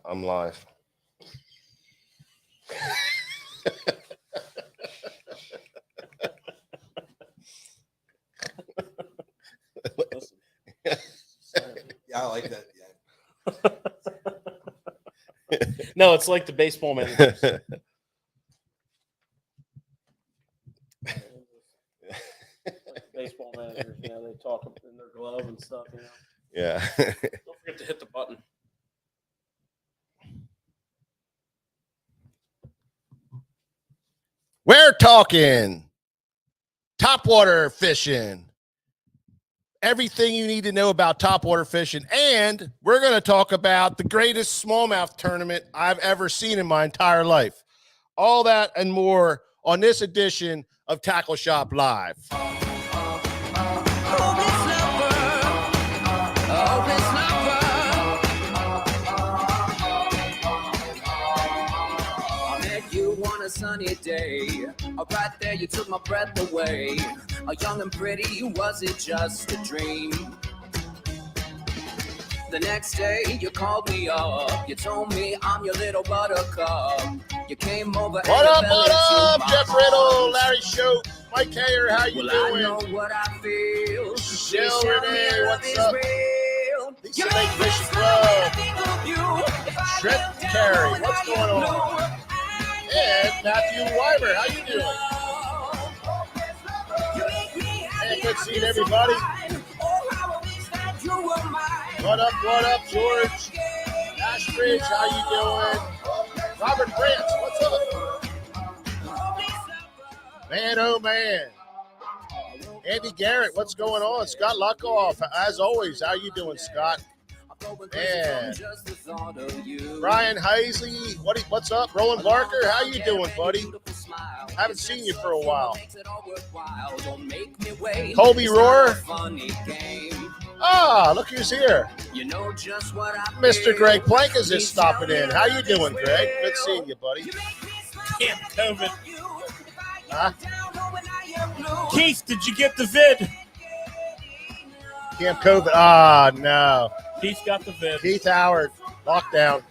I'm live. Yeah, I like that. Yeah. No, it's like the baseball managers. Yeah. Like the baseball managers, they talk in their glove and stuff, Don't forget to hit the button. We're talking topwater fishing. Everything you need to know about topwater fishing. And we're going to talk about the greatest smallmouth tournament I've ever seen in my entire life. All that and more on this edition of Tackle Shop Live. A sunny day, right there you took my breath away. Young and pretty, was it just a dream? The next day you called me up, you told me I'm your little buttercup. You came over. What up, Jeff Riddle, Larry Shope, Mike Hayer, how you doing? I know what I feel. Michelle Renee, what's up? Lisa Lake Fishing Club. Trent Terry, what's going on? And Matthew Weimer, how you doing? And good seeing everybody. What up, George? Ashbridge, how you doing? Robert Branch, what's up? Man, oh man. Andy Garrett, what's going on? Scott Luckoff, as always, how you doing, Scott? Man. Brian Heisley, what's up? Roland Barker, how you doing, buddy? Haven't seen you for a while. Colby Roar. Look who's here. Mr. Greg Plank is just stopping in. How you doing, Greg? Good seeing you, buddy. Camp COVID. Huh? Keith, did you get the vid? Camp COVID. No. Keith got the vid. Keith Howard. Lockdown.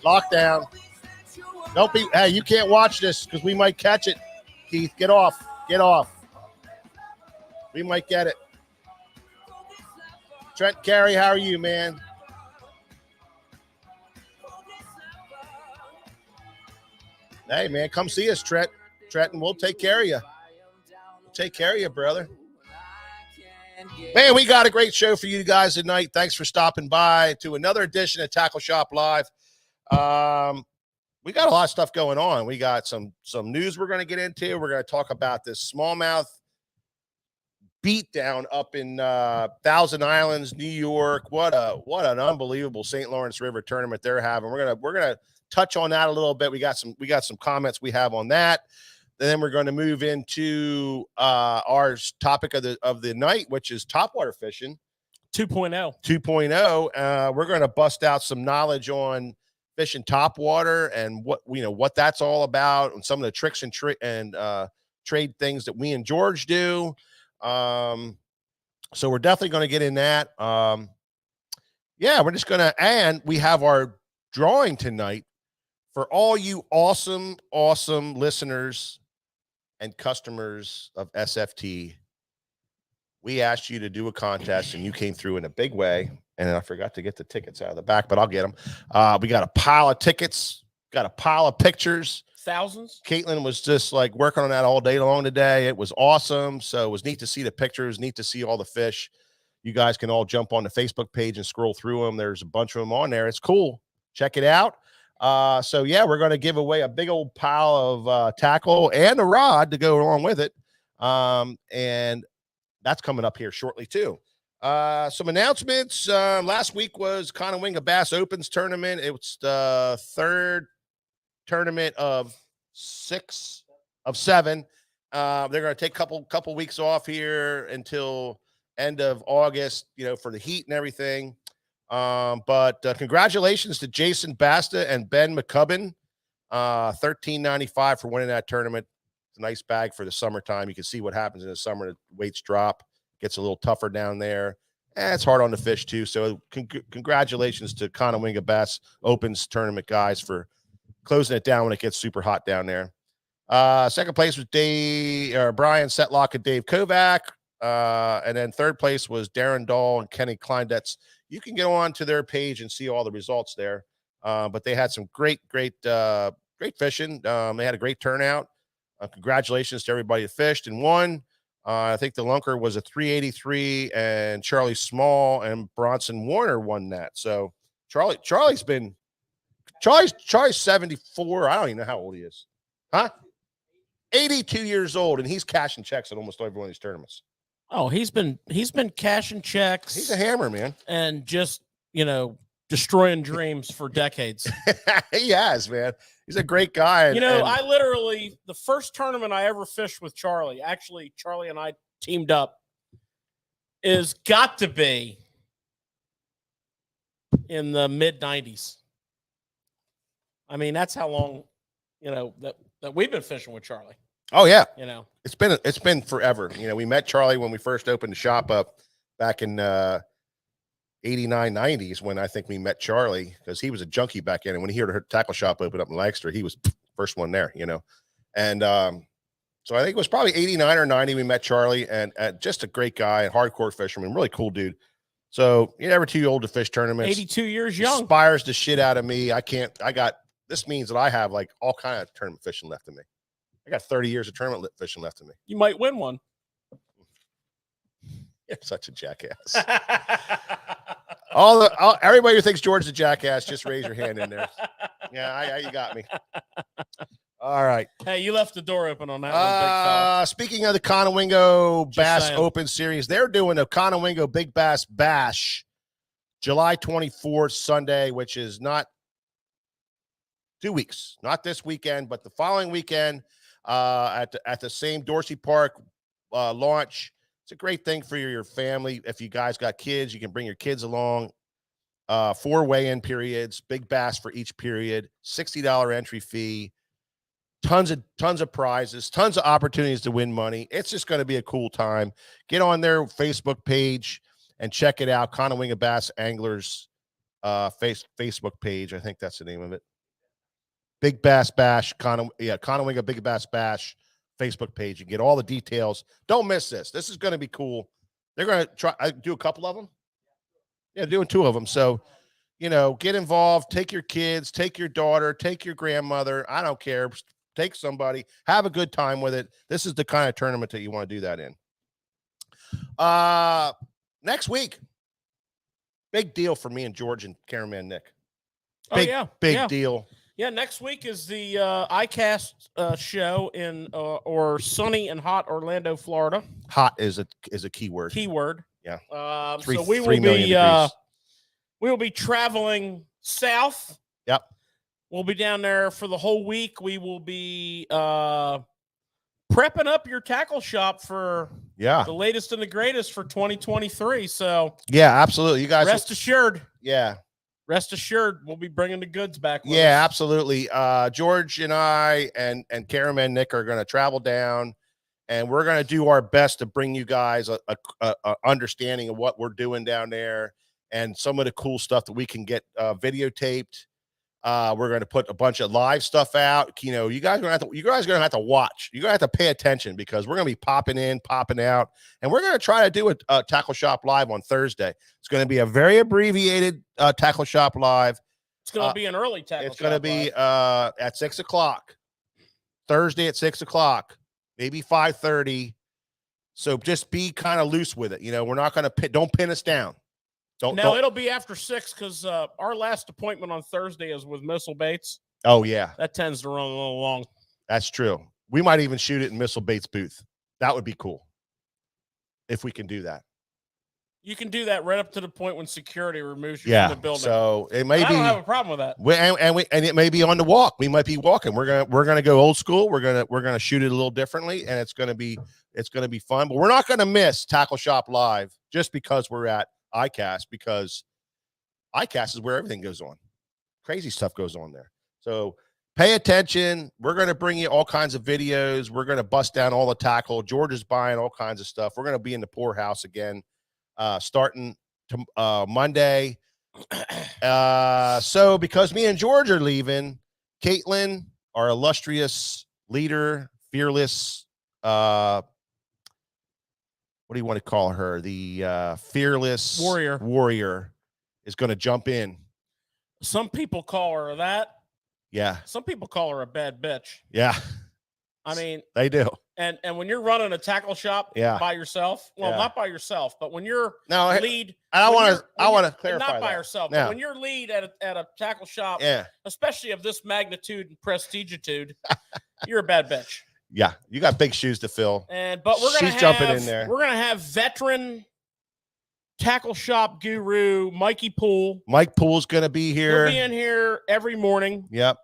Don't be. Hey, you can't watch this because we might catch it. Keith, get off. We might get it. Trent Carey, how are you, man? Hey, man, come see us, Trent, and we'll take care of you. Take care of you, brother. Man, we got a great show for you guys tonight. Thanks for stopping by to another edition of Tackle Shop Live. We got a lot of stuff going on. We got some news we're going to get into. We're going to talk about this smallmouth beatdown up in Thousand Islands, New York. What an unbelievable St. Lawrence River tournament they're having. We're gonna touch on that a little bit. We got some comments we have on that. Then we're going to move into our topic of the night, which is topwater fishing 2.0. We're going to bust out some knowledge on fishing topwater and what that's all about, and some of the tricks and trade things that we and George do. So we're definitely going to get in that. We're just going to, and we have our drawing tonight for all you awesome listeners and customers of SFT. We asked you to do a contest and you came through in a big way. And I forgot to get the tickets out of the back, but I'll get them. We got a pile of tickets, got a pile of pictures. Thousands. Caitlin was just like working on that all day long today. It was awesome. So it was neat to see the pictures, neat to see all the fish. You guys can all jump on the Facebook page and scroll through them. There's a bunch of them on there. It's cool. Check it out. We're going to give away a big old pile of tackle and a rod to go along with it. And that's coming up here shortly too. Some announcements. Last week was Conowinga Bass Opens tournament. It was the third tournament of 6 of 7. They're going to take a couple weeks off here until end of August, for the heat and everything. But congratulations to Jason Basta and Ben McCubbin, $13.95 for winning that tournament. It's a nice bag for the summertime. You can see what happens in the summer. The weights drop, gets a little tougher down there, it's hard on the fish too. So congratulations to Conowinga Bass Opens tournament guys for closing it down when it gets super hot down there. Second place was Brian Setlock and Dave Kovac. And then third place was Darren Dahl and Kenny Kleindetz. You can get on to their page and see all the results there. But they had some great fishing. They had a great turnout. Congratulations to everybody that fished and won. I think the lunker was a 383, and Charlie Small and Bronson Warner won that. So Charlie's 74. I don't even know how old he is. Huh? 82 years old, and he's cashing checks at almost every one of these tournaments. Oh, he's been cashing checks. He's a hammer, man. And just, destroying dreams for decades. He has, man. He's a great guy. I literally, the first tournament I ever fished with Charlie, actually, Charlie and I teamed up, is got to be in the mid-90s. I mean, that's how long, that we've been fishing with Charlie. Oh, yeah. It's been forever. We met Charlie when we first opened the shop up back in 89, 90s, when I think we met Charlie, because he was a junkie back then. And when he heard her tackle shop open up in Lancaster, he was first one there, And so I think it was probably 89 or 90 we met Charlie, and just a great guy, and hardcore fisherman, really cool dude. So you're never too old to fish tournaments. 82 years young. Inspires the shit out of me. This means that I have like all kind of tournament fishing left in me. I got 30 years of tournament fishing left in me. You might win one. You're such a jackass. Everybody who thinks George's a jackass, just raise your hand in there. Yeah, you got me. All right. Hey, you left the door open on that one, big fella. Speaking of the Conowingo Bass Open Series, they're doing a Conowingo Big Bass Bash July 24th, Sunday, which is not 2 weeks, not this weekend, but the following weekend at the same Dorsey Park launch. It's a great thing for your family. If you guys got kids, you can bring your kids along. 4 weigh-in periods, big bass for each period, $60 entry fee, tons of prizes, tons of opportunities to win money. It's just going to be a cool time. Get on their Facebook page and check it out. Conowinga Bass Anglers Facebook page. I think that's the name of it. Big Bass Bash, Conowinga Big Bass Bash Facebook page. You get all the details. Don't miss this. This is going to be cool. They're going to try do a couple of them. Yeah, doing 2 of them. So, get involved. Take your kids, take your daughter, take your grandmother. I don't care. Take somebody. Have a good time with it. This is the kind of tournament that you want to do that in. Next week, big deal for me and George and cameraman Nick. Big deal. Yeah, next week is the ICAST show in or sunny and hot Orlando, Florida. Hot is a keyword. Yeah. So we will be traveling south. Yep. We'll be down there for the whole week. We will be prepping up your tackle shop for the latest and the greatest for 2023. So yeah, absolutely. You guys rest assured. Yeah. Rest assured, we'll be bringing the goods back. With us. Absolutely. George and I and cameraman Nick are going to travel down, and we're going to do our best to bring you guys a understanding of what we're doing down there and some of the cool stuff that we can get videotaped. We're going to put a bunch of live stuff out. You guys are going to have to watch. You're going to have to pay attention, because we're going to be popping in, popping out, and we're going to try to do a tackle shop live on Thursday. It's going to be a very abbreviated tackle shop live. It's going to be an early tackle shop. It's going to be at 6 o'clock, Thursday at 6 o'clock, maybe 5:30. So just be kind of loose with it. We're not going to don't pin us down. It'll be after 6, because our last appointment on Thursday is with Missile Baits. Oh, yeah. That tends to run a little long. That's true. We might even shoot it in Missile Baits' booth. That would be cool if we can do that. You can do that right up to the point when security removes you from the building. So it may be. I don't have a problem with that. And it may be on the walk. We might be walking. We're gonna go old school. We're gonna shoot it a little differently, and it's gonna be fun. But we're not gonna miss Tackle Shop Live just because we're at ICAST, because ICAST is where everything goes on. Crazy stuff goes on there. So pay attention. We're going to bring you all kinds of videos. We're going to bust down all the tackle. George is buying all kinds of stuff. We're going to be in the poorhouse again, starting Monday. So because me and George are leaving, Caitlin, our illustrious leader, fearless, what do you want to call her? The fearless warrior is going to jump in. Some people call her that. Yeah. Some people call her a bad bitch. Yeah. I mean, they do. And when you're running a tackle shop by yourself, not by yourself, but when you're lead, I want to clarify not by that. yourself, no. but when you're lead at a tackle shop, especially of this magnitude and prestigitude, you're a bad bitch. Yeah, you got big shoes to fill. But she's jumping in there. We're gonna have veteran tackle shop guru Mikey Poole. Mike Poole's gonna be here. He'll be in here every morning. Yep.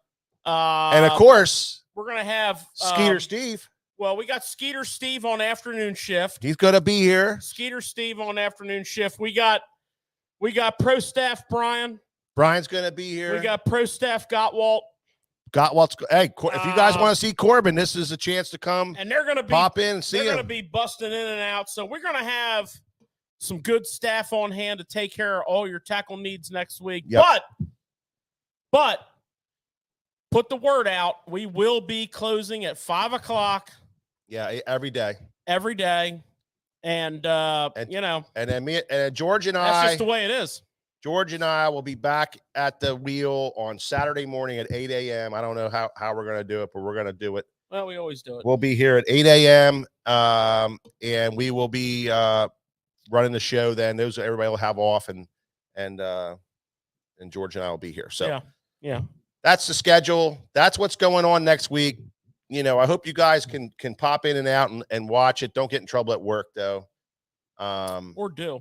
And of course, we're gonna have Skeeter Steve. Well, we got Skeeter Steve on afternoon shift. He's gonna be here. Skeeter Steve on afternoon shift. We got pro staff Brian. Brian's gonna be here. We got pro staff Gottwalt. Gottwalt's. Hey, if you guys want to see Corbin, this is a chance to come. And they're gonna pop in and see him. They're gonna be busting in and out. So we're gonna have some good staff on hand to take care of all your tackle needs next week. Yep. But put the word out. We will be closing at 5:00. Yeah, every day. And you know, and then me and George and that's just the way it is. George and I will be back at the wheel on Saturday morning at 8 a.m. I don't know how we're going to do it, but we're going to do it. Well, we always do it. We'll be here at 8 a.m. And we will be running the show then. Everybody will have off, and George and I will be here. So yeah. That's the schedule. That's what's going on next week. You know, I hope you guys can pop in and out and watch it. Don't get in trouble at work though. Or do.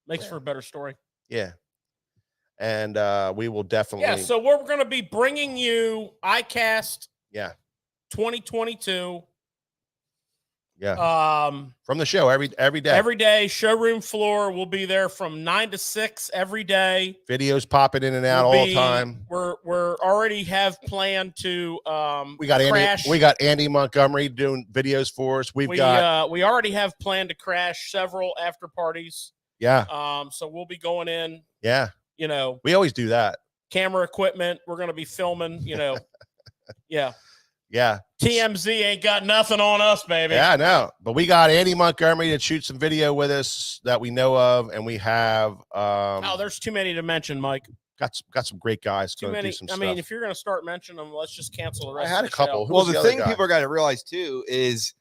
Makes for a better story. Yeah. And we will definitely. Yeah. So we're going to be bringing you ICAST. Yeah. 2022. Yeah. From the show every day. Every day, showroom floor. We'll be there from 9 to 6 every day. Videos popping in and out all the time. We're already have planned to we got Andy Montgomery doing videos for us. We already have planned to crash several after parties. Yeah. So we'll be going in. Yeah. You know, we always do that. Camera equipment. We're going to be filming, you know. Yeah. Yeah. TMZ ain't got nothing on us, baby. Yeah, I know. But we got Andy Montgomery to shoot some video with us that we know of. And we have there's too many to mention, Mike. Got some great guys going to do some stuff. I mean, if you're going to start mentioning them, let's just cancel the rest. I had a couple. Well, the thing people got to realize too is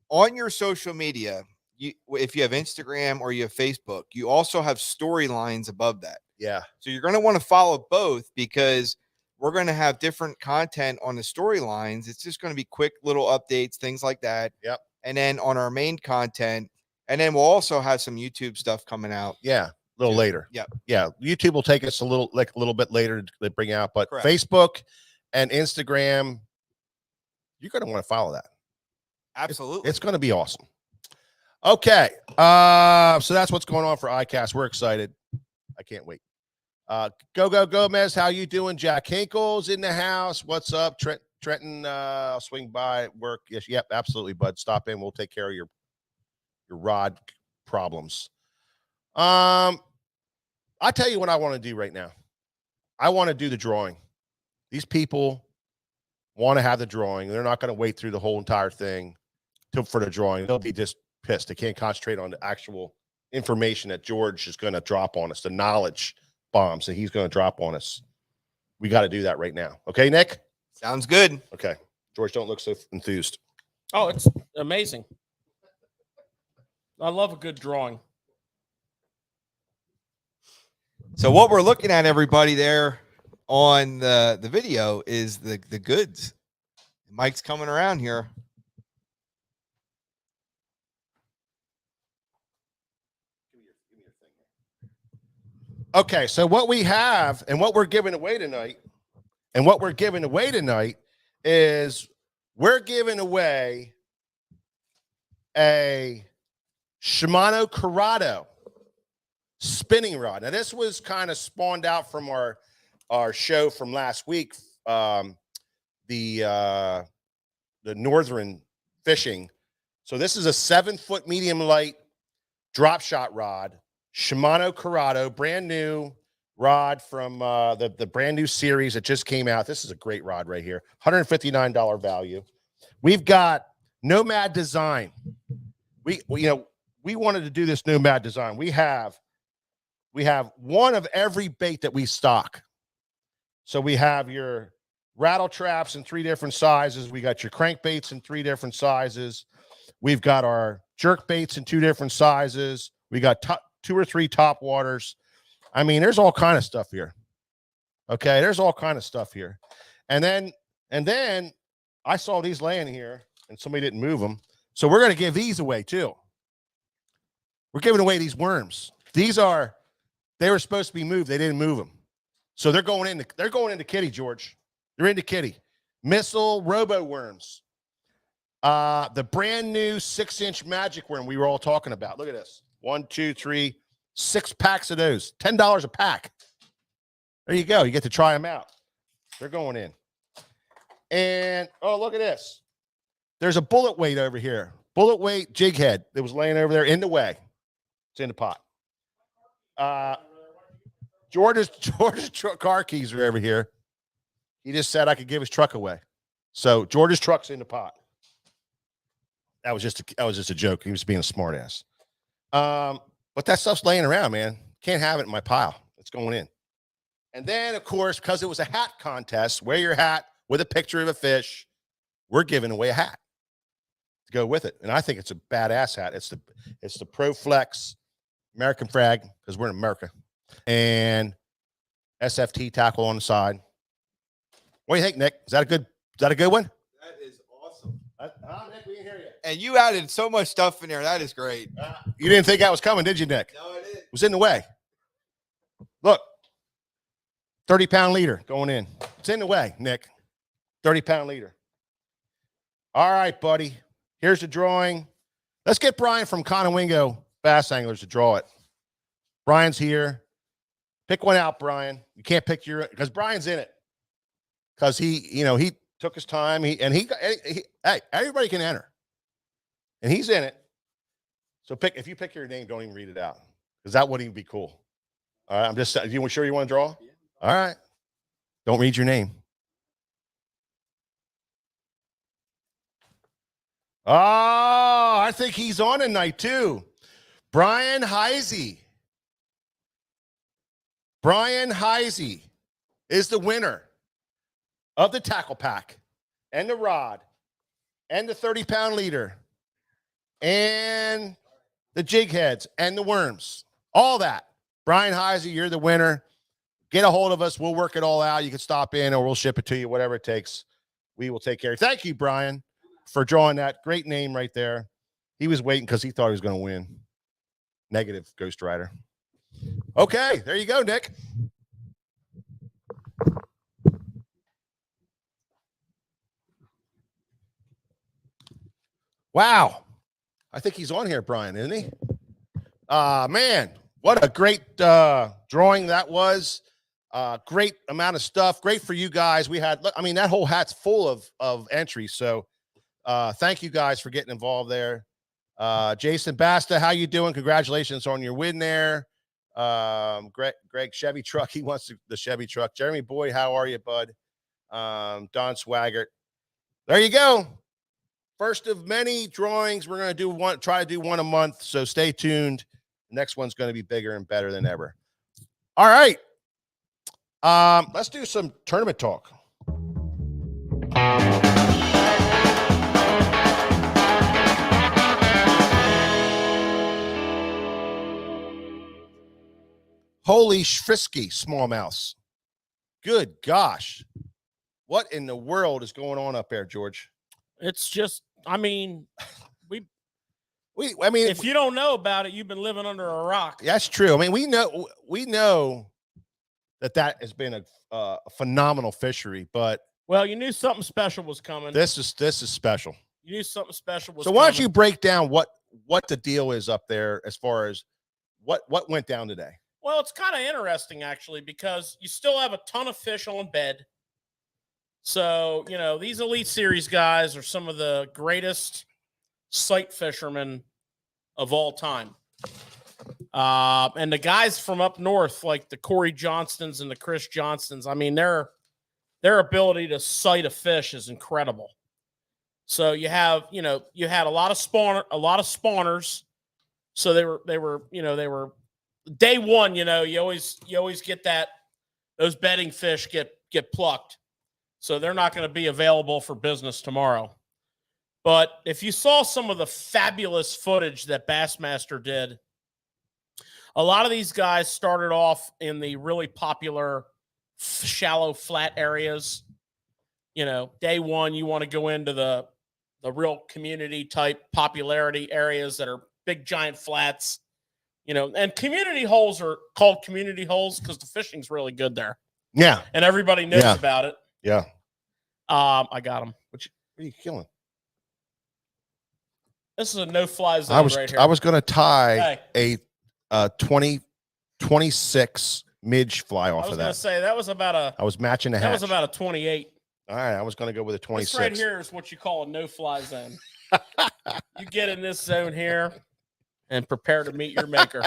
on your social media, if you have Instagram or you have Facebook, you also have storylines above that. Yeah. So you're going to want to follow both because we're going to have different content on the storylines. It's just going to be quick little updates, things like that. Yep. And then on our main content, and then we'll also have some YouTube stuff coming out. Yeah. A little later. Yep. Yeah. YouTube will take us a little bit later to bring out, but correct. Facebook and Instagram, you're going to want to follow that. Absolutely. It's going to be awesome. Okay. So that's what's going on for ICAST. We're excited. I can't wait. Go Gomez, how you doing? Jack Hinkle's in the house. What's up, Trenton? I'll swing by work. Yes, yep, absolutely, bud. Stop in. We'll take care of your rod problems. I tell you what I want to do right now. I want to do the drawing. These people want to have the drawing. They're not going to wait through the whole entire thing for the drawing. They'll be just pissed. They can't concentrate on the actual information that George is going to drop on us, the knowledge bombs that he's going to drop on us. We got to do that right now. Okay, Nick? Sounds good. Okay. George, don't look so enthused. Oh, it's amazing. I love a good drawing. So what we're looking at, everybody, there on the video is the goods. Mike's coming around here. Okay, so what we have and what we're giving away tonight, is we're giving away a Shimano Corrado spinning rod. Now, this was kind of spawned out from our show from last week, the Northern Fishing. So this is a 7-foot medium light drop shot rod. Shimano Corrado, brand new rod from the brand new series that just came out. This is a great rod right here. $159 value. We've got Nomad Design. We wanted to do this Nomad Design. We have one of every bait that we stock. So we have your rattle traps in 3 different sizes. We got your crankbaits in 3 different sizes. We've got our jerk baits in 2 different sizes. We got 2 or 3 top waters. I mean, there's all kind of stuff here. Okay, there's all kind of stuff here. And then I saw these laying here and somebody didn't move them. So we're going to give these away too. We're giving away these worms. They were supposed to be moved. They didn't move them. So they're going into kitty, George. They're into kitty. Missile Robo Worms. The brand new 6-inch magic worm we were all talking about. Look at this. 1, 2, 3, 6 packs of those. $10 a pack. There you go. You get to try them out. They're going in. And oh, look at this. There's a bullet weight over here. Bullet weight jig head that was laying over there in the way. It's in the pot. George's car keys are over here. He just said I could give his truck away. So George's truck's in the pot. That was just a joke. He was being a smart ass. But that stuff's laying around, man. Can't have it in my pile. It's going in. And then, of course, because it was a hat contest, wear your hat with a picture of a fish, we're giving away a hat to go with it. And I think it's a badass hat. It's the Pro Flex American flag, because we're in America. And SFT tackle on the side. What do you think, Nick? Is that a good one? That is awesome. Nick, we didn't hear you. And you added so much stuff in there. That is great. You didn't think that was coming, did you, Nick? No, I didn't. It was in the way. Look, 30-pound leader going in. It's in the way, Nick. 30-pound leader. All right, buddy. Here's the drawing. Let's get Brian from Conowingo Bass Anglers to draw it. Brian's here. Pick one out, Brian. You can't pick because Brian's in it. Because he took his time. Hey, everybody can enter. And he's in it. So if you pick your name, don't even read it out. Because that wouldn't even be cool. All right, I'm just you sure you want to draw? Yeah. All right. Don't read your name. Oh, I think he's on tonight too. Brian Heisey. Brian Heisey is the winner of the tackle pack and the rod and the 30-pound leader and the jig heads and the worms. All that. Brian Heisey, you're the winner. Get a hold of us. We'll work it all out. You can stop in or we'll ship it to you, whatever it takes. We will take care of it. Thank you, Brian, for drawing that. Great name right there. He was waiting because he thought he was going to win. Negative, Ghost Rider. Okay, there you go, Nick. Wow. I think he's on here, Brian, isn't he? Man, what a great drawing that was. Great amount of stuff. Great for you guys. That whole hat's full of entries. So thank you guys for getting involved there. Jason Basta, how you doing? Congratulations on your win there. Greg Chevy truck. He wants the Chevy truck. Jeremy Boyd, how are you, bud? Don Swaggart. There you go. First of many drawings. We're going to try to do one a month. So stay tuned. The next one's going to be bigger and better than ever. All right. Let's do some tournament talk. Holy frisky smallmouths. Good gosh. What in the world is going on up there, George? It's just, if you don't know about it, you've been living under a rock. That's true. We know that has been a phenomenal fishery, but you knew something special was coming. This is special. You knew something special was coming. So why don't you break down what the deal is up there as far as what went down today? Well, it's kind of interesting actually, because you still have a ton of fish on bed. So, these Elite Series guys are some of the greatest sight fishermen of all time. And the guys from up north, like the Corey Johnstons and the Chris Johnstons, I mean, their ability to sight a fish is incredible. So you had a lot of spawners. So they were day one, you always get those bedding fish get plucked. So they're not going to be available for business tomorrow. But if you saw some of the fabulous footage that Bassmaster did, a lot of these guys started off in the really popular shallow flat areas. Day one, you want to go into the real community type popularity areas that are big giant flats, and community holes are called community holes because the fishing's really good there. Yeah. And everybody knows about it. Yeah. I got him. What are you killing? This is a no-fly zone right here. I was going to tie a 26 midge fly off of that. I was going to say that was about I was matching the hatch. That was about a 28. All right, I was going to go with a 26. This right here is what you call a no-fly zone. You get in this zone here and prepare to meet your maker.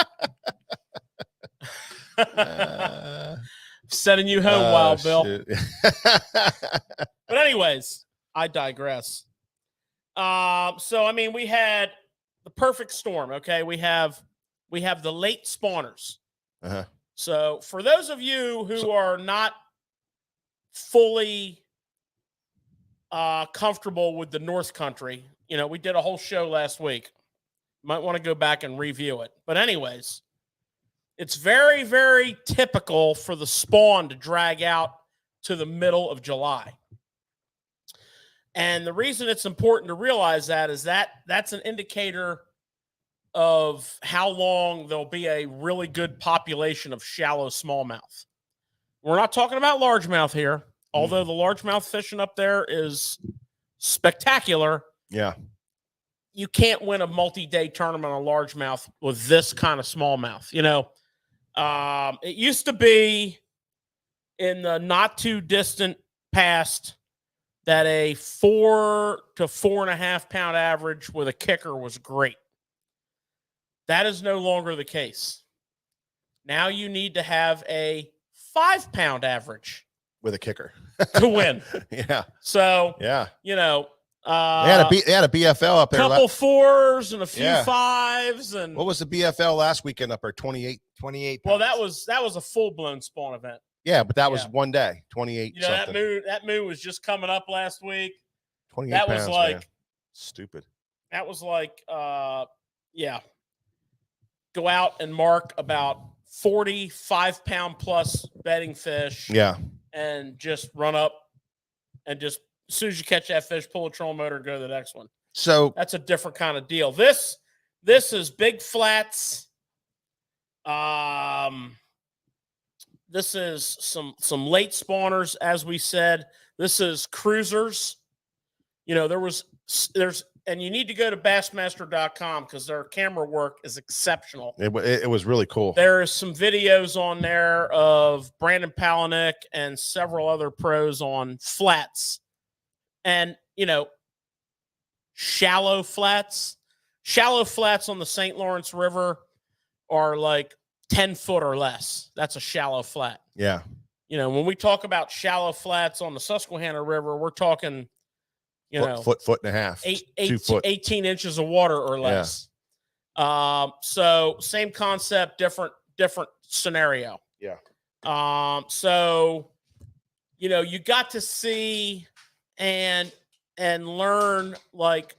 Sending you home, Wild Bill. But anyways, I digress. So I mean, we had the perfect storm. Okay, we have the late spawners. Uh-huh. So for those of you who are not fully comfortable with the North Country, we did a whole show last week. Might want to go back and review it. But anyways, it's very, very typical for the spawn to drag out to the middle of July. And the reason it's important to realize that is that's an indicator of how long there'll be a really good population of shallow smallmouth. We're not talking about largemouth here, although the largemouth fishing up there is spectacular. Yeah. You can't win a multi-day tournament on largemouth with this kind of smallmouth. It used to be in the not too distant past that a 4 to 4.5 pound average with a kicker was great. That is no longer the case. Now you need to have a 5 pound average with a kicker to win. Yeah. So, yeah, they had a BFL up there. A couple 4s and a few 5s. And what was the BFL last weekend up there? 28 pounds. Well, that was a full blown spawn event. Yeah, but that was one day, 28. Something. That moon was just coming up last week. 28 that pounds, was like man. Stupid. That was like go out and mark about 40 5-pound plus bedding fish. Yeah. And just run up and just as soon as you catch that fish, pull a trolling motor and go to the next one. So that's a different kind of deal. This is big flats. This is some late spawners, as we said. This is cruisers. And you need to go to bassmaster.com because their camera work is exceptional. It was really cool. There is some videos on there of Brandon Palaniuk and several other pros on flats. And, shallow flats on the St. Lawrence River are like 10 foot or less. That's a shallow flat. Yeah. When we talk about shallow flats on the Susquehanna River, we're talking, foot and a half, 2 foot, 18 inches of water or less. Yeah. So same concept, different scenario. Yeah. So, you got to see and learn like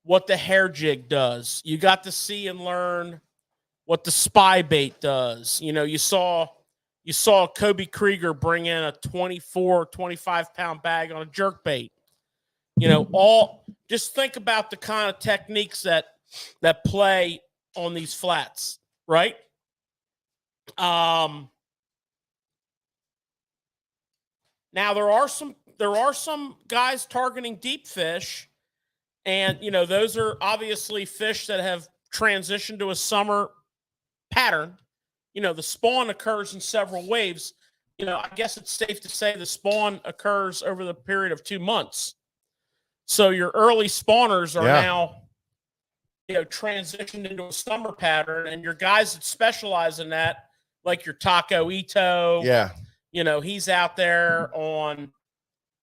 what the hair jig does. You got to see and learn what the spy bait does. You saw Kobe Krieger bring in a 24, 25 pound bag on a jerk bait. Just think about the kind of techniques that play on these flats, right? Now there are some guys targeting deep fish, and those are obviously fish that have transitioned to a summer pattern. The spawn occurs in several waves. I guess it's safe to say the spawn occurs over the period of 2 months. So your early spawners are now, transitioned into a summer pattern, and your guys that specialize in that, like your Taco Ito, Yeah. He's out there on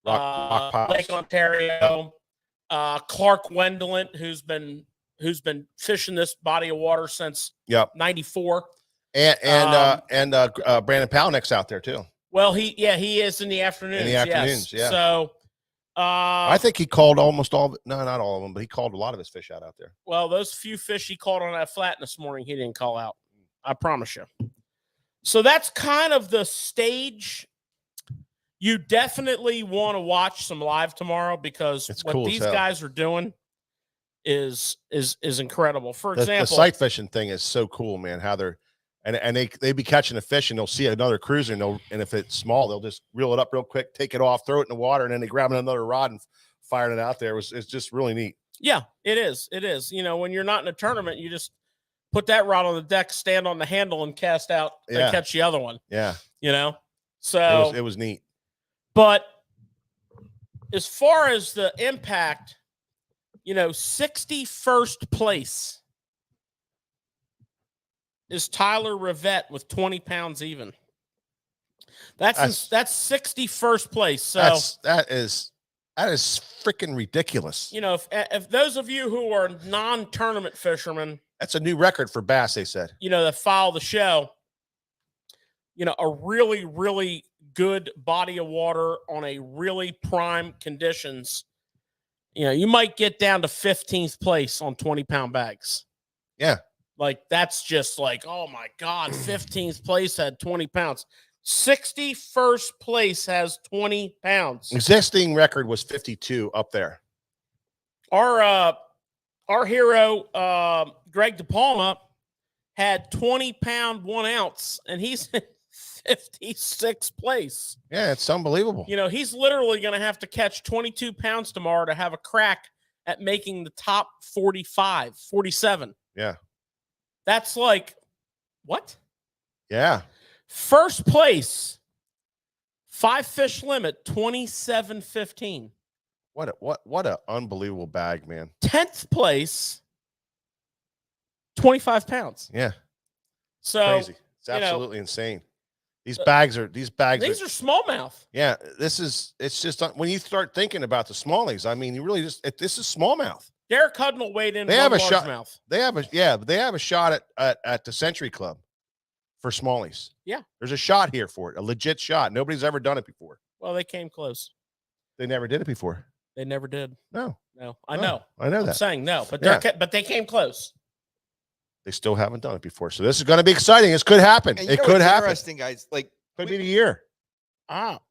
Rock piles. Lake Ontario. Clark Wendelant, who's been fishing this body of water since '94. And Brandon Palnick's out there too. Well, he is in the afternoons. Yes. Yeah. So I think he called almost all of it. No, not all of them, but he called a lot of his fish out there. Well, those few fish he caught on that flat this morning, he didn't call out. I promise you. So that's kind of the stage. You definitely want to watch some live tomorrow because It's what cool as these hell. guys are doing is incredible. For example, the sight fishing thing is so cool, man. How they're and they be catching a fish and they'll see another cruiser and if it's small, they'll just reel it up real quick, take it off, throw it in the water, and then they grab another rod and firing it out there. It's just really neat. Yeah, it is. It is. When you're not in a tournament, you just put that rod on the deck, stand on the handle, and cast out and catch the other one. Yeah. So it was neat. But as far as the impact, 61st place is Tyler Rivette with 20 pounds even. That's 61st place. So that is freaking ridiculous. If those of you who are non-tournament fishermen, that's a new record for bass, they said. That follow the show, a really, really good body of water on a really prime conditions, you might get down to 15th place on 20-pound bags. Yeah. Like, that's just like, oh my God, 15th place had 20 pounds. 61st place has 20 pounds. Existing record was 52 up there. Our hero, Greg DePalma, had 20-pound 1 ounce, and he's in 56th place. Yeah, it's unbelievable. He's literally going to have to catch 22 pounds tomorrow to have a crack at making the top 47. Yeah. That's like, what? Yeah. First place, 5 fish limit, 27.15. What a unbelievable bag, man. 10th place, 25 pounds. Yeah. So crazy. It's absolutely insane. These bags are smallmouth. Yeah, it's just when you start thinking about the smallies, I mean, you really this is smallmouth. Derek Hudnall weighed in. They have a shot. Mouth. They have a shot at the Century Club for smallies. Yeah, there's a shot here for it, a legit shot. Nobody's ever done it before. Well, they came close. They never did it before. They never did. No. I know. I'm saying no, but but they came close. They still haven't done it before, so this is going to be exciting. This could happen. It could happen. Interesting, guys. Like, could be the year. I'll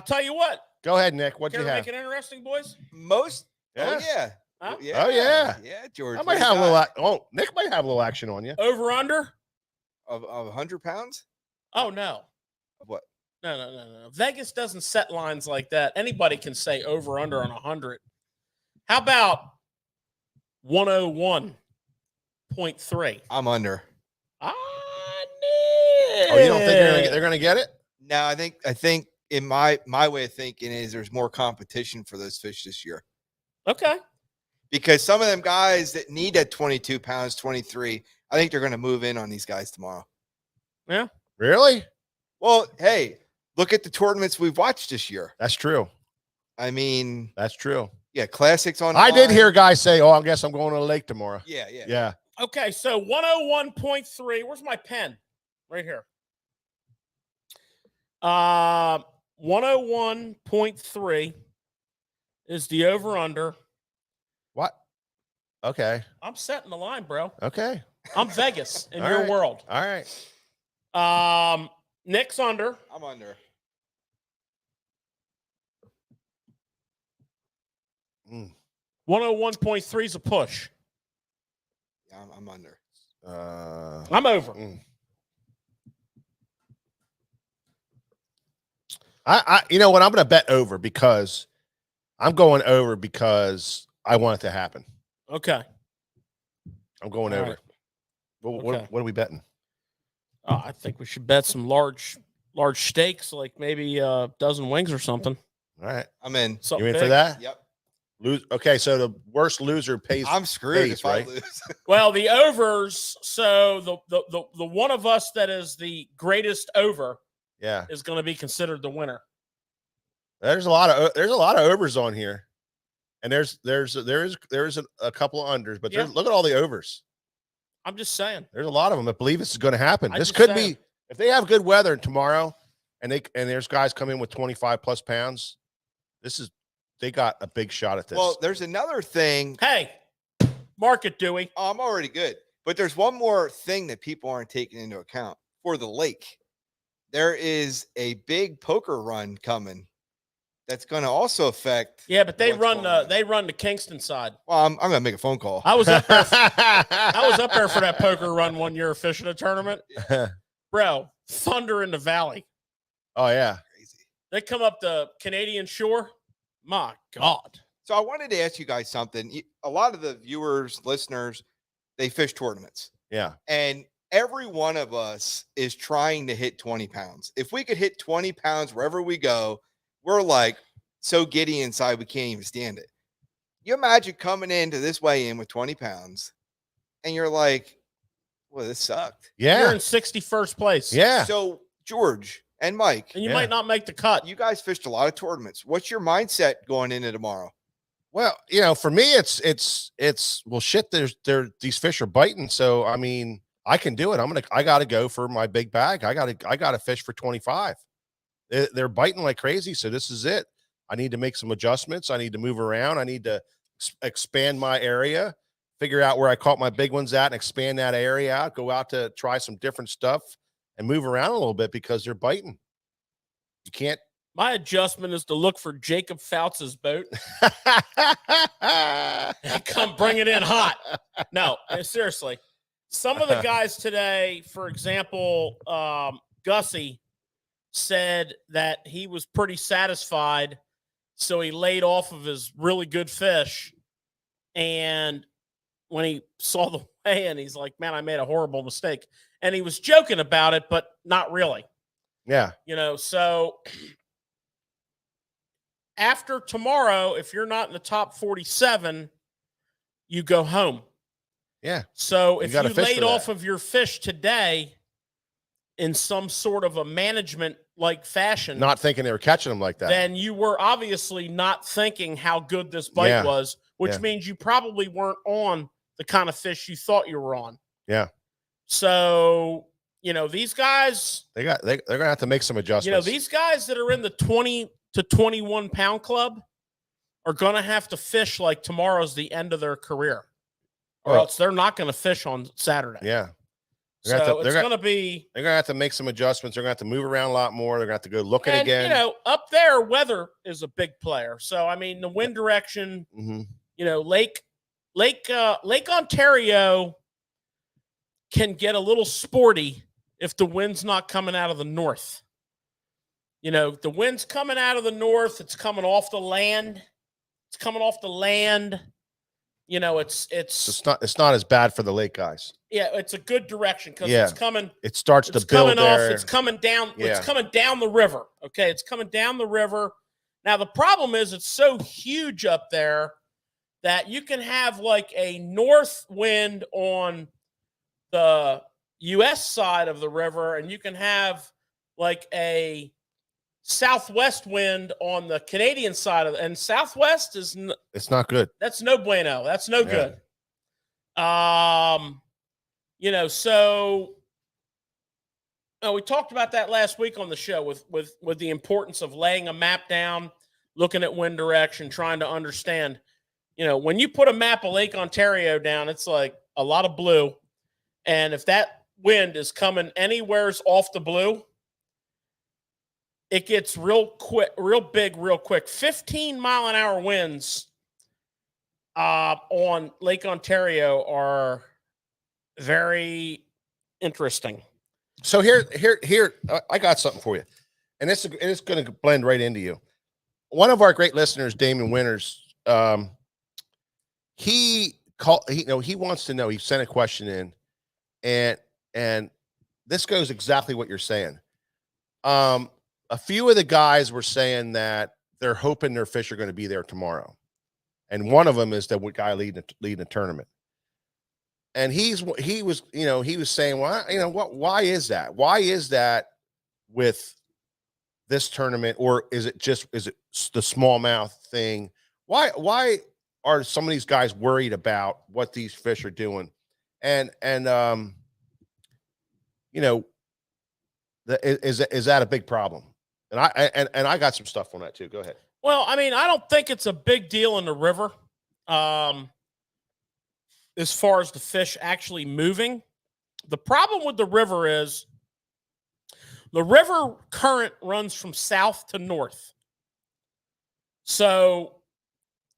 tell you what. Go ahead, Nick. What do you have? Make it interesting, boys. Oh yeah. Huh? Yeah. Oh yeah. Yeah, George. I might have a little. Nick might have a little action on you. Over under of 100 pounds. Oh no. What? No. Vegas doesn't set lines like that. Anybody can say over under on 100. How about 101.3? I'm under. Oh, you don't think they're going to get it? No, I think in my way of thinking is there's more competition for those fish this year. Okay. Because some of them guys that need that 22 pounds, 23, I think they're going to move in on these guys tomorrow. Yeah. Really? Well, hey, look at the tournaments we've watched this year. That's true. I mean, that's true. Yeah, classics on. I did hear guys say, "Oh, I guess I'm going to the lake tomorrow." Yeah. Okay, so 101.3. Where's my pen? Right here. 101.3 is the over under. What? Okay. I'm setting the line, bro. Okay. I'm Vegas in your world. All right. Nick's under. I'm under. Mm. 101.3 is a push. Yeah, I'm under. I'm over. I you know what? I'm going to bet over because I'm going over because I want it to happen. Okay. I'm going over. Right. What are we betting? I think we should bet some large stakes, like maybe a dozen wings or something. All right. I'm in. You in for that? Yep. Lose. Okay, so the worst loser pays. I'm screwed pays, if I right? lose. Well, the overs. So the one of us that is the greatest over Yeah, is going to be considered the winner. there's a lot of overs on here, and there is a couple of unders, but Yeah. look at all the overs. I'm just saying. There's a lot of them. I believe this is going to happen. I'm This just could saying. be if they have good weather tomorrow, and there's guys come in with 25 plus pounds. They got a big shot at this. Well, there's another thing. Hey, mark it, Dewey. Oh, I'm already good. But there's one more thing that people aren't taking into account for the lake. There is a big poker run coming that's going to also affect. Yeah, but they what's run going on. they run the Kingston side. Well, I'm going to make a phone call. I was up there. I was up there for that poker run one year fishing a tournament. Bro, thunder in the valley. Oh yeah. Crazy. They come up the Canadian shore. My God. So I wanted to ask you guys something. A lot of the viewers, listeners, they fish tournaments. Yeah. And every one of us is trying to hit 20 pounds. If we could hit 20 pounds wherever we go, we're like so giddy inside we can't even stand it. You imagine coming into this weigh-in with 20 pounds and you're like, well, this sucked. Yeah. You're in 61st place. Yeah. So George and Mike, And you Yeah. might not make the cut. you guys fished a lot of tournaments. What's your mindset going into tomorrow? Well, for me, it's well, shit. These fish are biting, so I mean, I can do it. I got to go for my big bag. I got to fish for 25. They're biting like crazy, so this is it. I need to make some adjustments. I need to move around. I need to expand my area, figure out where I caught my big ones at, and expand that area out. Go out to try some different stuff and move around a little bit because they're biting. You can't. My adjustment is to look for Jacob Fouts' boat and come bring it in hot. No, seriously. Some of the guys today, for example, Gussie said that he was pretty satisfied, so he laid off of his really good fish. And when he saw the weigh-in, he's like, man, I made a horrible mistake. And he was joking about it, but not really. Yeah. So after tomorrow, if you're not in the top 47, you go home. Yeah. So if you gotta fish laid for that. off of your fish today in some sort of a management-like fashion, Not thinking they were catching them like that. then you were obviously not thinking how good this bite Yeah. was, which Yeah. means you probably weren't on the kind of fish you thought you were on. Yeah. So, these guys, they're gonna have to make some adjustments. these guys that are in the 20 to 21 pound club are going to have to fish like tomorrow's the end of their career, or Well, else they're not going to fish on Saturday. Yeah. So it's going to be. They're gonna have to make some adjustments. They're gonna have to move around a lot more. They're gonna have to go looking And, again. up there, weather is a big player. So, I mean, the wind direction, Mm-hmm. Lake Ontario can get a little sporty if the wind's not coming out of the north. The wind's coming out of the north. It's coming off the land. It's coming off the land. It's not as bad for the lake guys. Yeah, it's a good direction because Yeah. it's coming. It starts It's to build coming off. there. It's coming down. Yeah. It's coming down the river. Okay, it's coming down the river. Now the problem is it's so huge up there that you can have like a north wind on the U.S. side of the river, and you can have like a southwest wind on the Canadian side of it. And southwest is It's not good. that's no bueno. That's no Yeah. good. So we talked about that last week on the show with the importance of laying a map down, looking at wind direction, trying to understand. When you put a map of Lake Ontario down, it's like a lot of blue. And if that wind is coming anywheres off the blue, it gets real quick, real big, real quick. 15-mile-an-hour winds on Lake Ontario are very interesting. So here, I got something for you, and it's going to blend right into you. One of our great listeners, Damon Winters, he wants to know. He sent a question in, and this goes exactly what you're saying. A few of the guys were saying that they're hoping their fish are going to be there tomorrow. and one of them is the guy leading the tournament. And he was saying, well, why is that? Why is that with this tournament, or is it the smallmouth thing? Why are some of these guys worried about what these fish are doing? And is that a big problem? And I got some stuff on that too. Go ahead. Well, I mean, I don't think it's a big deal in the river. As far as the fish actually moving, the problem with the river is the river current runs from south to north. So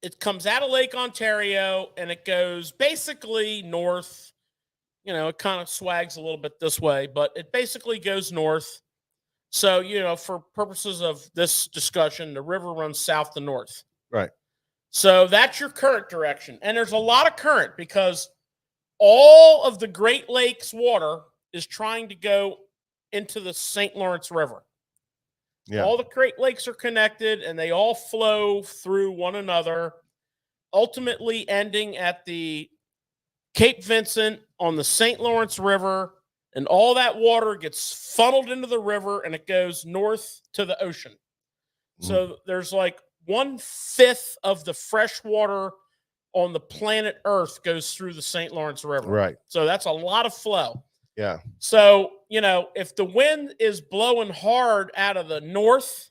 it comes out of Lake Ontario and it goes basically north. It kind of swags a little bit this way, but it basically goes north. So, for purposes of this discussion, the river runs south to north. Right. So that's your current direction. And there's a lot of current because all of the Great Lakes water is trying to go into the St. Lawrence River. Yeah. All the Great Lakes are connected and they all flow through one another, ultimately ending at the Cape Vincent on the St. Lawrence River, and all that water gets funneled into the river and it goes north to the ocean. So there's like 1/5 of the fresh water on the planet Earth goes through the St. Lawrence River. Right. So that's a lot of flow. Yeah. So, if the wind is blowing hard out of the north,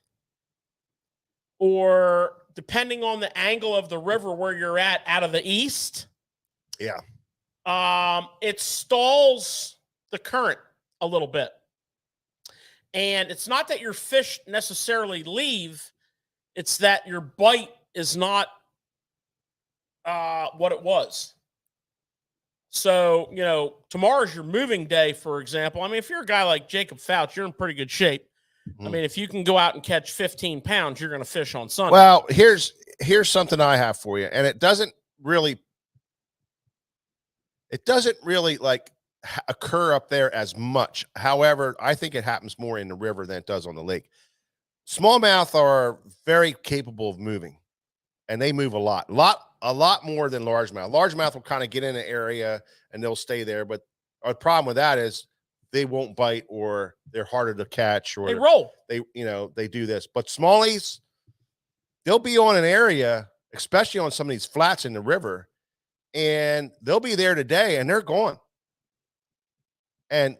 or depending on the angle of the river where you're at, out of the east, yeah, it stalls the current a little bit. And it's not that your fish necessarily leave, it's that your bite is not what it was. So, tomorrow's your moving day, for example. I mean, if you're a guy like Jacob Fouch, you're in pretty good shape. I mean, if you can go out and catch 15 pounds, you're going to fish on Sunday. Well, here's something I have for you. And it doesn't really like occur up there as much. However, I think it happens more in the river than it does on the lake. Smallmouth are very capable of moving, and they move a lot more than largemouth. Largemouth will kind of get in an area and they'll stay there, but our problem with that is they won't bite, or they're harder to catch, or they roll. They do this. But smallies, they'll be on an area, especially on some of these flats in the river, and they'll be there today and they're gone. And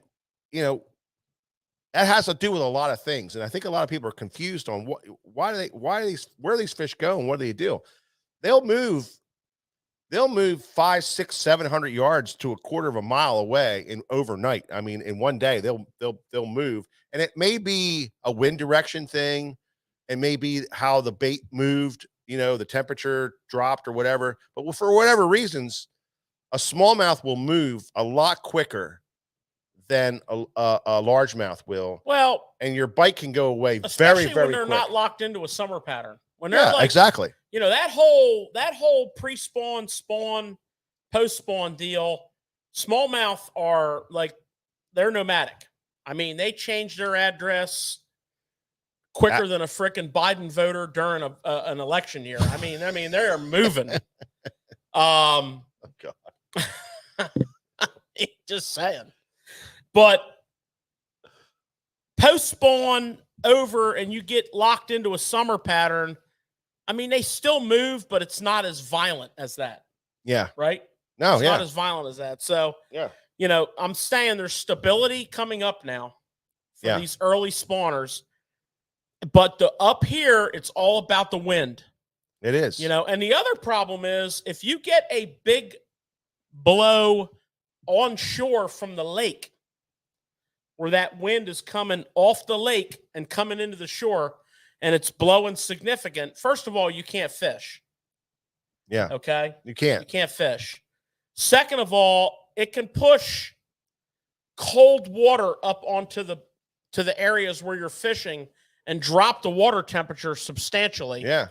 that has to do with a lot of things. And I think a lot of people are confused on where these fish go and what do they do. They'll move 500, 600, 700 yards to a quarter of a mile away overnight. I mean, in one day they'll move, and it may be a wind direction thing. It may be how the bait moved, the temperature dropped or whatever, but for whatever reasons, a smallmouth will move a lot quicker than a largemouth will. Well, and your bite can go away especially very, very when they're quick. not locked into a summer pattern. When they're exactly. That whole pre-spawn, spawn, post-spawn deal, smallmouth are like, they're nomadic. I mean, they change their address quicker than a frickin' Biden voter during an election year. I mean, they are moving. Oh God. Just saying. But post-spawn over and you get locked into a summer pattern, I mean, they still move, but it's not as violent as that. Yeah. Right? No, it's not as violent as that. So, yeah. I'm saying there's stability coming up now for these early spawners. But up here, it's all about the wind. It is. And the other problem is if you get a big blow onshore from the lake, where that wind is coming off the lake and coming into the shore, and it's blowing significant, first of all, you can't fish. Yeah. Okay? You can't. You can't fish. Second of all, it can push cold water up onto the areas where you're fishing and drop the water temperature substantially. Yeah.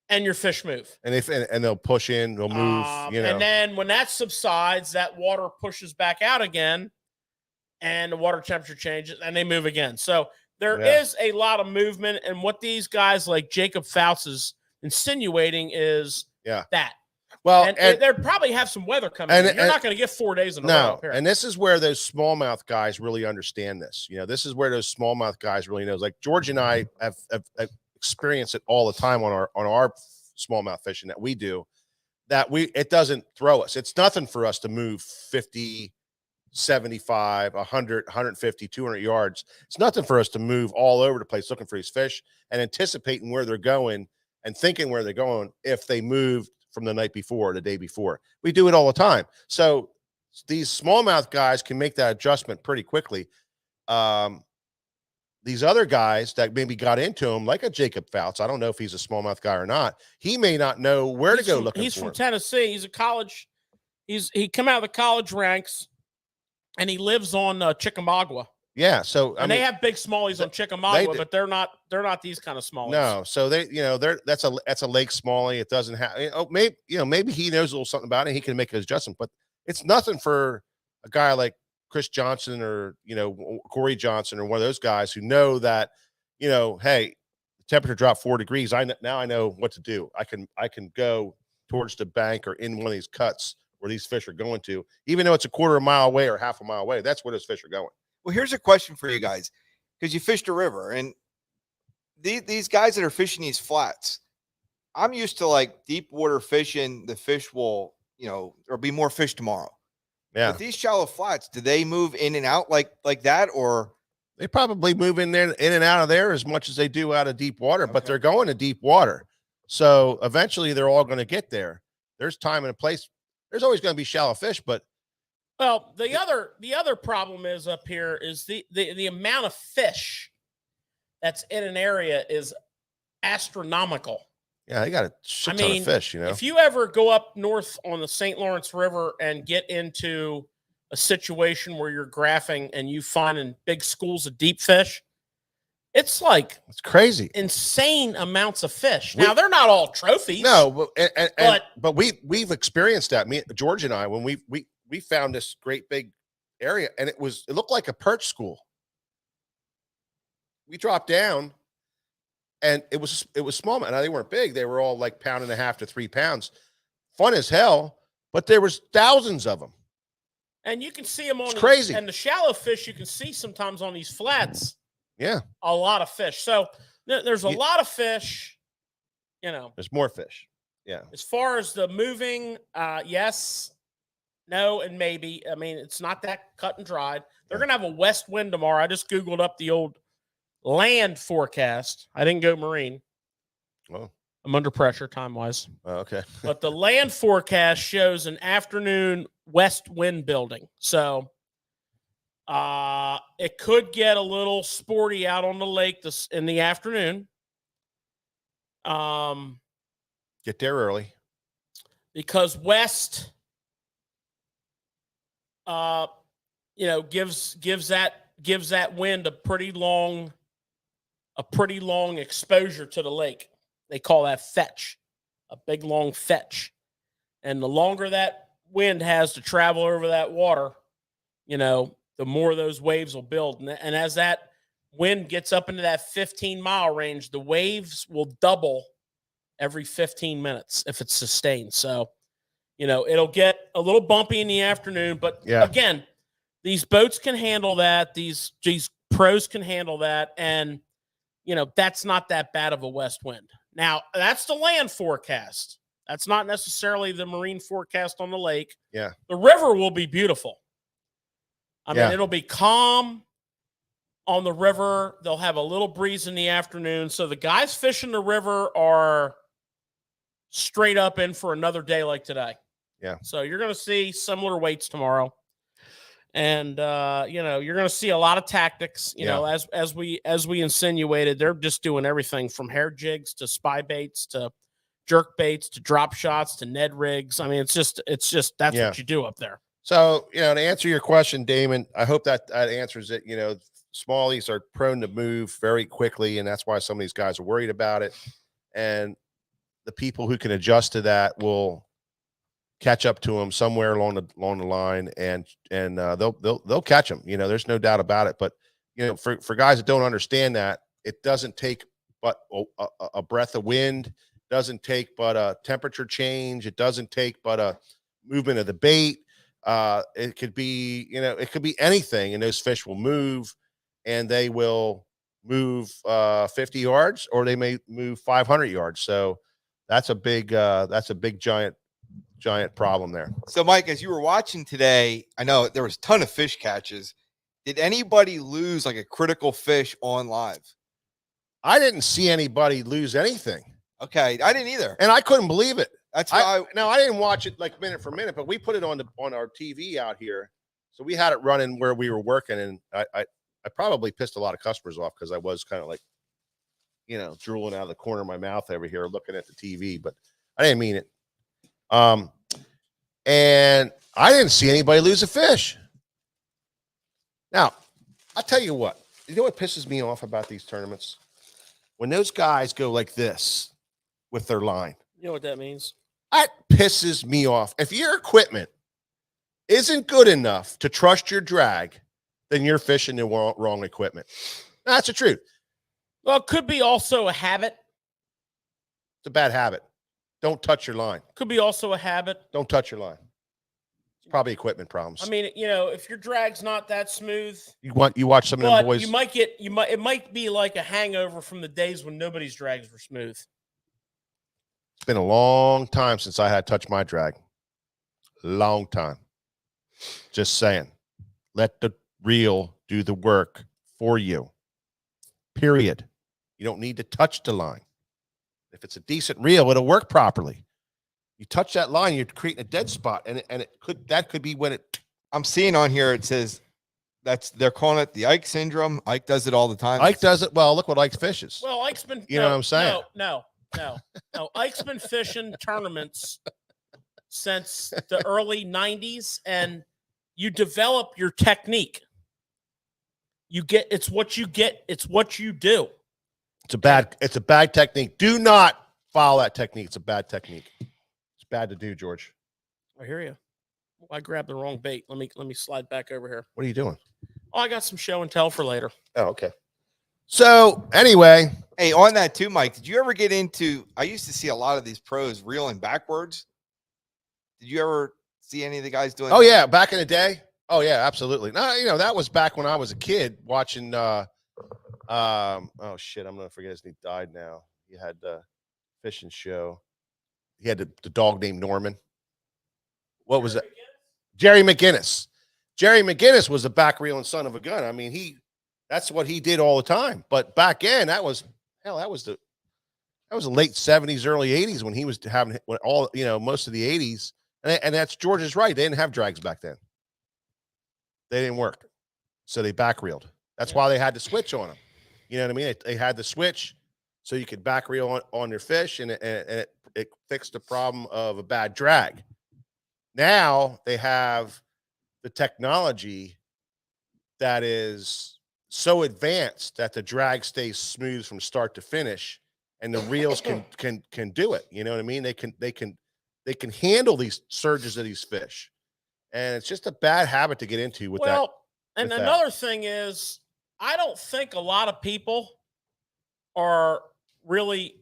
And your fish move. And they'll push in, they'll move, And then when that subsides, that water pushes back out again, and the water temperature changes and they move again. So there is a lot of movement. And what these guys like Jacob Fouts is insinuating is Yeah. That. Well, and they'd probably have some weather coming in. You're not going to get 4 days in a row. No, up here. and this is where those smallmouth guys really understand this. You know, this is where those smallmouth guys really knows. Like George and I have experienced it all the time on our smallmouth fishing that we do. That it doesn't throw us. It's nothing for us to move 50, 75, 100, 150, 200 yards. It's nothing for us to move all over the place looking for these fish and anticipating where they're going and thinking where they're going if they moved from the night before or the day before. We do it all the time. So these smallmouth guys can make that adjustment pretty quickly. These other guys that maybe got into him, like a Jacob Fouts, I don't know if he's a smallmouth guy or not. He may not know where to go looking for him. He's from Tennessee. He's a college. He come out of the college ranks, and he lives on Chickamauga. Yeah, so they have big smallies on Chickamauga, but they're not these kind of smallies. No, so that's a lake smallie. It doesn't have maybe he knows a little something about it. He can make an adjustment, but it's nothing for a guy like Chris Johnson or Corey Johnson or one of those guys who know that hey, the temperature dropped 4 degrees. Now I know what to do. I can go towards the bank or in one of these cuts where these fish are going to, even though it's a quarter of a mile away or half a mile away. That's where those fish are going. Well, here's a question for you guys, because you fished a river, and these guys that are fishing these flats, I'm used to like deep water fishing. The fish will, there'll be more fish tomorrow. Yeah. But these shallow flats, do they move in and out like that, or they probably move in and out of there as much as they do out of deep water? But they're going to deep water, so eventually they're all going to get there. There's time and a place. There's always going to be shallow fish, but. Well, the other problem is up here is the amount of fish that's in an area is astronomical. Yeah, they got a shit ton of fish, If you ever go up north on the St. Lawrence River and get into a situation where you're graphing and you finding big schools of deep fish, it's crazy, insane amounts of fish. Now they're not all trophies. No, but we've experienced that. George and I, when we found this great big area, and it looked like a perch school. We dropped down, and it was smallmouth. Now they weren't big; they were all like 1.5 to 3 pounds. Fun as hell, but there was thousands of them, and you can see them on. It's crazy. And the shallow fish you can see sometimes on these flats. Yeah, a lot of fish. So there's a lot of fish. There's more fish. Yeah. As far as the moving, yes. No, and maybe. I mean, it's not that cut and dried. They're going to have a west wind tomorrow. I just Googled up the old land forecast. I didn't go marine. Oh. I'm under pressure time-wise. Oh, okay. But the land forecast shows an afternoon west wind building. So it could get a little sporty out on the lake in the afternoon. Get there early. Because west... gives that wind a pretty long exposure to the lake. They call that fetch, a big long fetch. And the longer that wind has to travel over that water, the more those waves will build. And as that wind gets up into that 15-mile range, the waves will double every 15 minutes if it's sustained. So, it'll get a little bumpy in the afternoon, but again, these boats can handle that. These pros can handle that. And, that's not that bad of a west wind. Now, that's the land forecast. That's not necessarily the marine forecast on the lake. Yeah. The river will be beautiful. I mean, it'll be calm on the river. They'll have a little breeze in the afternoon. So the guys fishing the river are straight up in for another day like today. Yeah. So you're going to see similar weights tomorrow. And, you're going to see a lot of tactics, as we insinuated, they're just doing everything from hair jigs to spy baits to jerk baits to drop shots to Ned rigs. I mean, it's just that's what you do up there. So, to answer your question, Damon, I hope that answers it. Smallies are prone to move very quickly, and that's why some of these guys are worried about it. And the people who can adjust to that will catch up to them somewhere along the line, and they'll catch them. There's no doubt about it. But for guys that don't understand that, it doesn't take but a breath of wind doesn't take but a temperature change. It doesn't take but a movement of the bait. It could be, it could be anything, and those fish will move, and they will move 50 yards, or they may move 500 yards. So that's a big giant problem there. So, Mike, as you were watching today, I know there was a ton of fish catches. Did anybody lose like a critical fish on live? I didn't see anybody lose anything. Okay, I didn't either, and I couldn't believe it. That's why. Now I didn't watch it like minute for minute, but we put it on our TV out here, so we had it running where we were working, and I probably pissed a lot of customers off because I was kind of like, drooling out of the corner of my mouth over here looking at the TV, but I didn't mean it. And I didn't see anybody lose a fish. Now, I'll tell you what. You know what pisses me off about these tournaments? When those guys go like this with their line. You know what that means? That pisses me off. If your equipment isn't good enough to trust your drag, then you're fishing the wrong equipment. That's the truth. Well, it could be also a habit. It's a bad habit. Don't touch your line. Could be also a habit. Don't touch your line. It's probably equipment problems. I mean, if your drag's not that smooth, you watch some of them boys. It might be like a hangover from the days when nobody's drags were smooth. It's been a long time since I had touched my drag. Long time. Just saying. Let the reel do the work for you. Period. You don't need to touch the line. If it's a decent reel, it'll work properly. You touch that line, you're creating a dead spot, and that could be when it. I'm seeing on here it says they're calling it the Ike syndrome. Ike does it all the time. Ike does it well. Look what Ike fishes. Well, Ike's been. You know what I'm saying? No. Ike's been fishing tournaments since the early 90s, and you develop your technique. It's what you get. It's what you do. It's a bad technique. Do not follow that technique. It's a bad technique. It's bad to do, George. I hear you. I grabbed the wrong bait. Let me slide back over here. What are you doing? Oh, I got some show and tell for later. Oh, okay. So anyway, hey, on that too, Mike, did you ever get into? I used to see a lot of these pros reeling backwards. Did you ever see any of the guys doing? Oh that? yeah, back in the day. Oh yeah, absolutely. No, that was back when I was a kid watching. Oh shit, I'm gonna forget his name. He died now. He had the fishing show. He had the dog named Norman. What was that? Jerry McGinnis. Jerry McGinnis was a back reeling son of a gun. I mean, that's what he did all the time. But back then, that was the late 70s, early 80s when he was having most of the 80s. And that's George's right. They didn't have drags back then. They didn't work. So they back reeled. That's why they had to switch on them. You know what I mean? They had the switch so you could back reel on your fish, and it fixed the problem of a bad drag. Now they have the technology that is so advanced that the drag stays smooth from start to finish, and the reels can do it. You know what I mean? They can handle these surges of these fish, and it's just a bad habit to get into with that. Well, and another thing is, I don't think a lot of people are really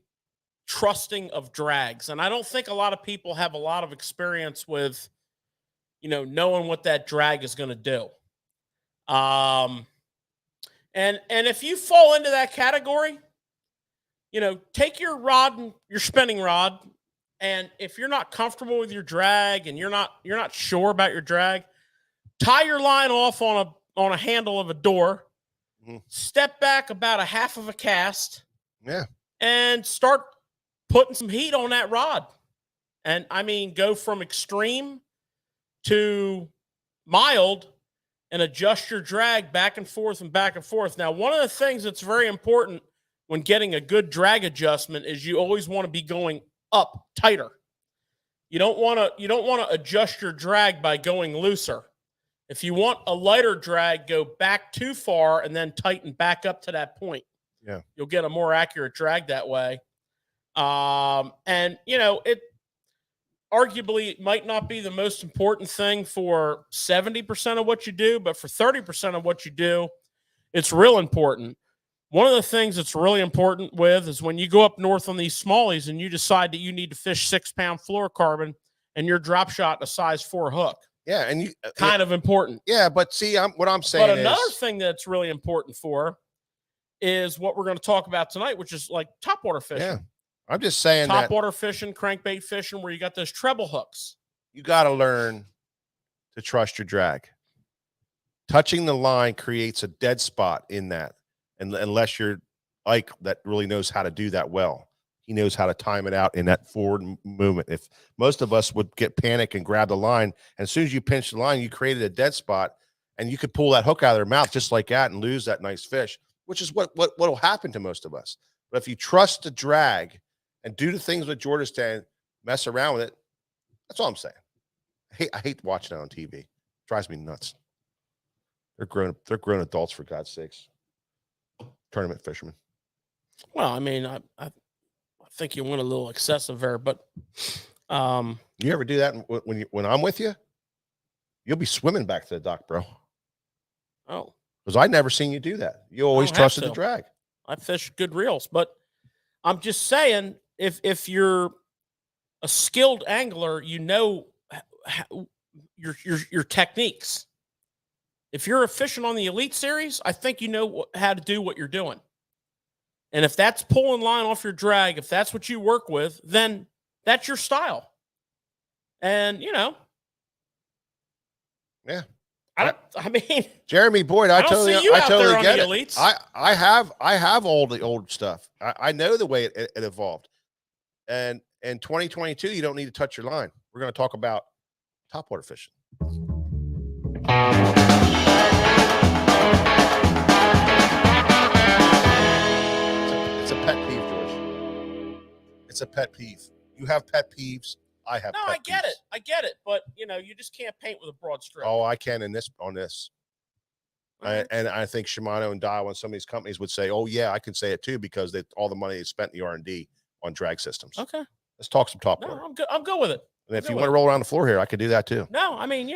trusting of drags. And I don't think a lot of people have a lot of experience with, knowing what that drag is going to do. And if you fall into that category, take your rod and your spinning rod. And if you're not comfortable with your drag and you're not sure about your drag, tie your line off on a handle of a door. Step back about a half of a cast, and start putting some heat on that rod. And I mean, go from extreme to mild and adjust your drag back and forth and back and forth. Now, one of the things that's very important when getting a good drag adjustment is you always want to be going up tighter. You don't want to adjust your drag by going looser. If you want a lighter drag, go back too far and then tighten back up to that point. Yeah. You'll get a more accurate drag that way. And it arguably might not be the most important thing for 70% of what you do, but for 30% of what you do, it's real important. one of the things that's really important with is when you go up north on these smallies and you decide that you need to fish 6-pound fluorocarbon and your drop shot a size 4 hook. Yeah, and you Kind of important. Yeah, but see, what I'm saying But another is, thing that's really important for is what we're going to talk about tonight, which is like topwater fishing. yeah, I'm just saying that Topwater fishing, crankbait fishing, where you got those treble hooks. you got to learn to trust your drag. Touching the line creates a dead spot in that, and unless you're Ike that really knows how to do that well. He knows how to time it out in that forward movement. If most of us would get panic and grab the line, and as soon as you pinch the line, you created a dead spot, and you could pull that hook out of their mouth just like that and lose that nice fish, which is what'll happen to most of us. But if you trust the drag and do the things with Jordan's saying, mess around with it, that's all I'm saying. I hate watching it on TV. It drives me nuts. They're grown adults, for God's sakes. Tournament fishermen. Well, I mean, I think you went a little excessive there, but you ever do that when I'm with you? You'll be swimming back to the dock, bro. Oh, because I never seen you do that. You always trusted the drag. I fish good reels, but I'm just saying, if you're a skilled angler, you know your techniques. If you're fishing on the Elite Series, I think you know how to do what you're doing. And if that's pulling line off your drag, if that's what you work with, then that's your style. And, yeah. I mean, Jeremy Boyd, I totally get it. Elites. I have all the old stuff. I know the way it evolved. And in 2022, you don't need to touch your line. We're going to talk about topwater fishing. It's a pet peeve, George. It's a pet peeve. You have pet peeves. I have. No, I get it. But you just can't paint with a broad stroke. Oh, I can on this. And I think Shimano and Daiwa and some of these companies would say, "Oh yeah, I can say it too," because all the money is spent in the R&D on drag systems. Okay, let's talk some top water. No, I'm good. I'm good with it. And if you want to roll around the floor here, I could do that too. No, I mean,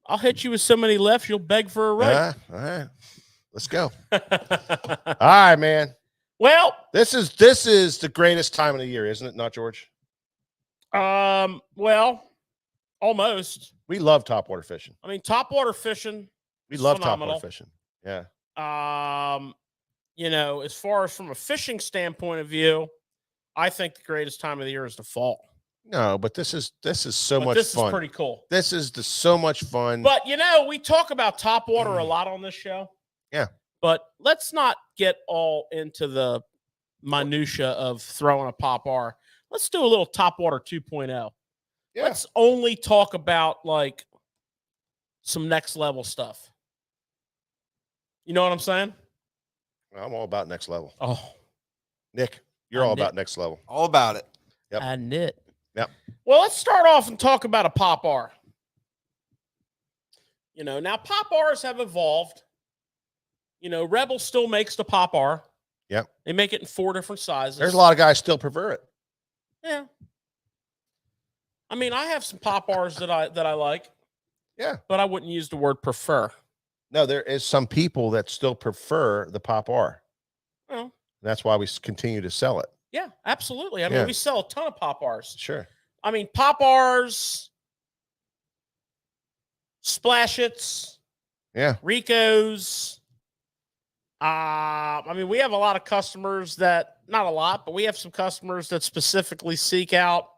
I'll hit you with so many lefts, you'll beg for a right. All right, let's go. All right, man. Well, this is the greatest time of the year, isn't it? Not George? Well, almost. We love topwater fishing. I mean, topwater fishing. We love phenomenal. Topwater fishing. Yeah. As far as from a fishing standpoint of view, I think the greatest time of the year is the fall. No, but this is so much fun. This is pretty cool. This is so much fun. But we talk about topwater a lot on this show. Yeah. But let's not get all into the minutia of throwing a pop R. Let's do a little topwater 2.0. Yeah. Let's only talk about like some next level stuff. You know what I'm saying? I'm all about next level. Oh, Nick, you're all about next level. All about it. Yep. I knit. Yep. Well, let's start off and talk about a pop R. Now pop R's have evolved. Rebel still makes the pop R. Yep. They make it in 4 different sizes. There's a lot of guys still prefer it. Yeah. I mean, I have some pop R's that I like. Yeah. But I wouldn't use the word prefer. No, there is some people that still prefer the pop R. Well, that's why we continue to sell it. Yeah, absolutely. I mean, we sell a ton of pop R's. Sure. I mean, pop R's, Splash Its, Ricos. I mean, we have a lot of customers that, not a lot, but we have some customers that specifically seek out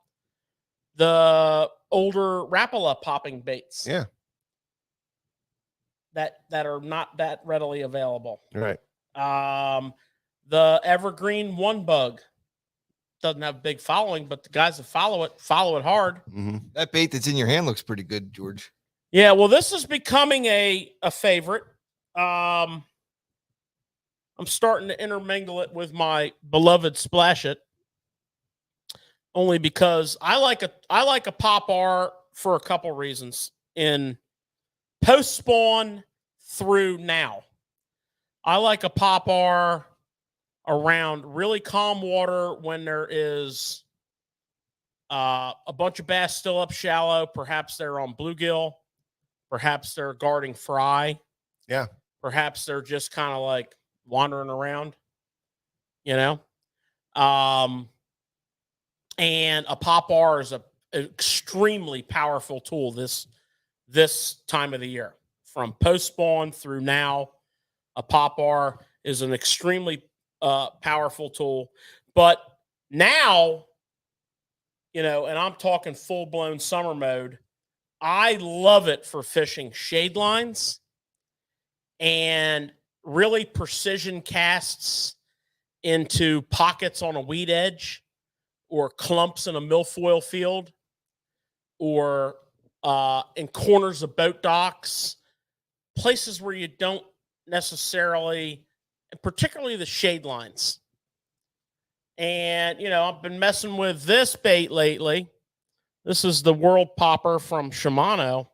the older Rapala popping baits. Yeah. That are not that readily available. Right. The Evergreen One Bug doesn't have a big following, but the guys that follow it hard. Mm-hmm. That bait that's in your hand looks pretty good, George. Yeah, well, this is becoming a favorite. I'm starting to intermingle it with my beloved Splash It, only because I like a pop R for a couple reasons. In post spawn through now, I like a pop R around really calm water when there is a bunch of bass still up shallow. Perhaps they're on bluegill. Perhaps they're guarding fry. Yeah. Perhaps they're just kind of like wandering around, you know. Um, and a popar is an extremely powerful tool this time of the year. From post spawn through now, a popar is an extremely powerful tool. But now, you know, and I'm talking full blown summer mode, I love it for fishing shade lines and really precision casts into pockets on a weed edge or clumps in a milfoil field or in corners of boat docks, places where you don't necessarily, and particularly the shade lines. And, you know, I've been messing with this bait lately. This is the World Popper from Shimano.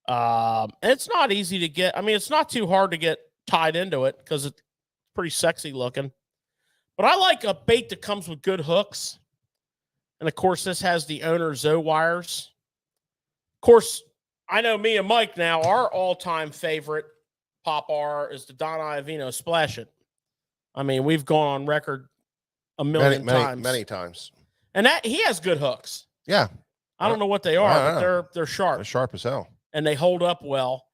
And it's not easy to get. I mean, it's not too hard to get tied into it because it's pretty sexy looking. But I like a bait that comes with good hooks. And of course, this has the owner Zoe wires. Of course, I know me and Mike now, our all-time favorite popar is the Don Iovino Splash It. I mean, we've gone on record a million times. Many times. And that he has good hooks. Yeah. I don't know what they are, but they're sharp. They're sharp as hell. And they hold up well.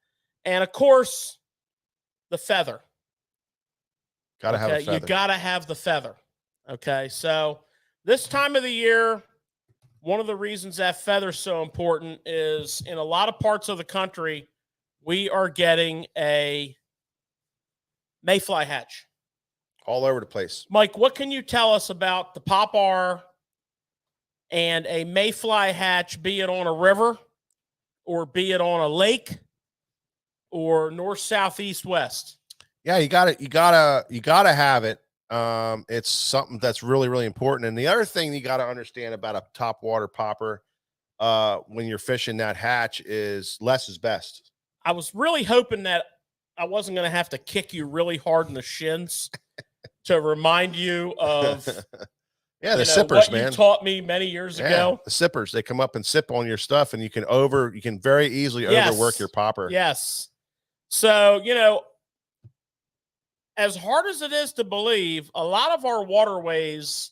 And of course, the feather. Gotta have a feather. You gotta have the feather. Okay. So this time of the year, one of the reasons that feather's so important is in a lot of parts of the country, we are getting a mayfly hatch. All over the place. Mike, what can you tell us about the popar and a mayfly hatch, be it on a river or be it on a lake or north, south, east, west? Yeah, you gotta have it. It's something that's really, really important. And the other thing you got to understand about a topwater popper when you're fishing that hatch is less is best. I was really hoping that I wasn't going to have to kick you really hard in the shins to remind you of the sippers, what man. You taught me many years ago. The sippers, they come up and sip on your stuff, and you can very easily overwork your popper. Yes. So, you know, as hard as it is to believe, a lot of our waterways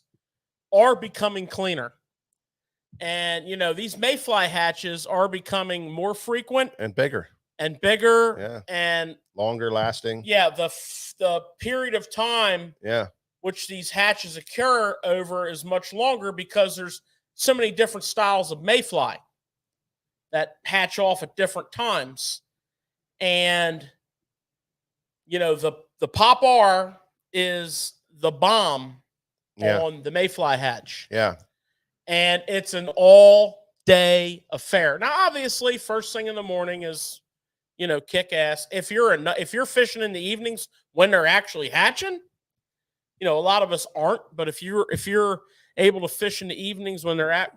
are becoming cleaner. And, you know, these mayfly hatches are becoming more frequent and bigger and longer lasting. Yeah. The period of time which these hatches occur over is much longer because there's so many different styles of mayfly that hatch off at different times. And, you know, the popar is the bomb on the mayfly hatch. Yeah. And it's an all-day affair. Now, obviously, first thing in the morning is, you know, kick ass. If you're fishing in the evenings when they're actually hatching, you know, a lot of us aren't. But if you're able to fish in the evenings when they're